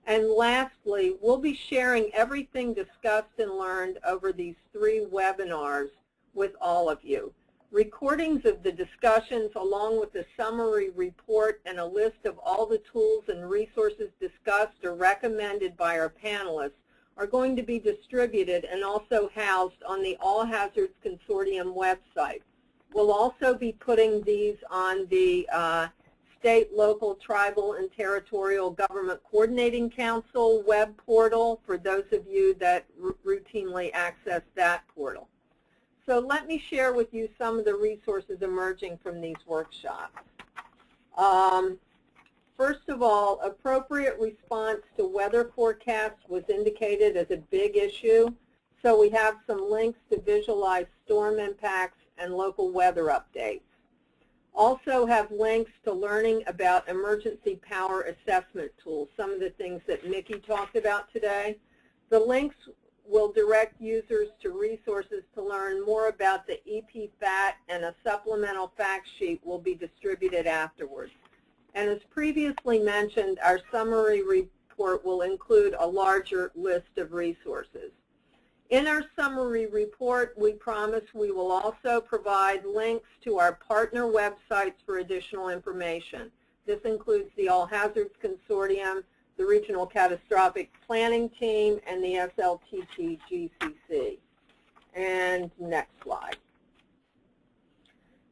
And lastly, we'll be sharing everything discussed and learned over these 3 webinars with all of you. Recordings of the discussions along with a summary report and a list of all the tools and resources discussed or recommended by our panelists are going to be distributed and also housed on the All Hazards Consortium website. We'll also be putting these on the State, Local, Tribal, and Territorial Government Coordinating Council web portal for those of you that routinely access that portal. So let me share with you some of the resources emerging from these workshops. First of all, appropriate response to weather forecasts was indicated as a big issue, so we have some links to visualize storm impacts and local weather updates. Also have links to learning about emergency power assessment tools, some of the things that Mickey talked about today. The links will direct users to resources to learn more about the EPFAT, and a supplemental fact sheet will be distributed afterwards. And as previously mentioned, our summary report will include a larger list of resources. In our summary report, we promise we will also provide links to our partner websites for additional information. This includes the All Hazards Consortium, the Regional Catastrophic Planning Team, and the SLTT-GCC. And next slide.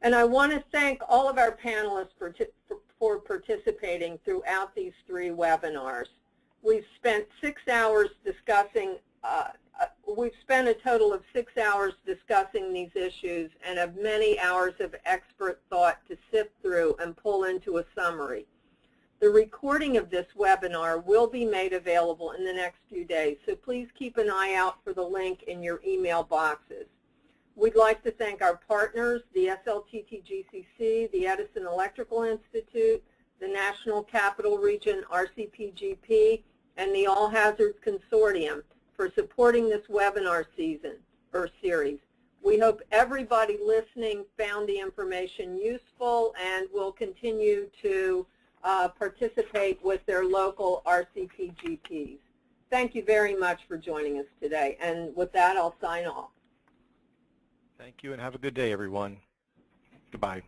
And I want to thank all of our panelists for participating throughout these 3 webinars. We've spent 6 hours discussing we've spent a total of 6 hours discussing these issues and have many hours of expert thought to sift through and pull into a summary. The recording of this webinar will be made available in the next few days, so please keep an eye out for the link in your email boxes. We'd like to thank our partners, the SLTT-GCC, the Edison Electrical Institute, the National Capital Region RCPGP, and the All Hazards Consortium for supporting this webinar series. We hope everybody listening found the information useful and will continue to participate with their local RCPGPs. Thank you very much for joining us today. And with that, I'll sign off. Thank you, and have a good day, everyone. Goodbye.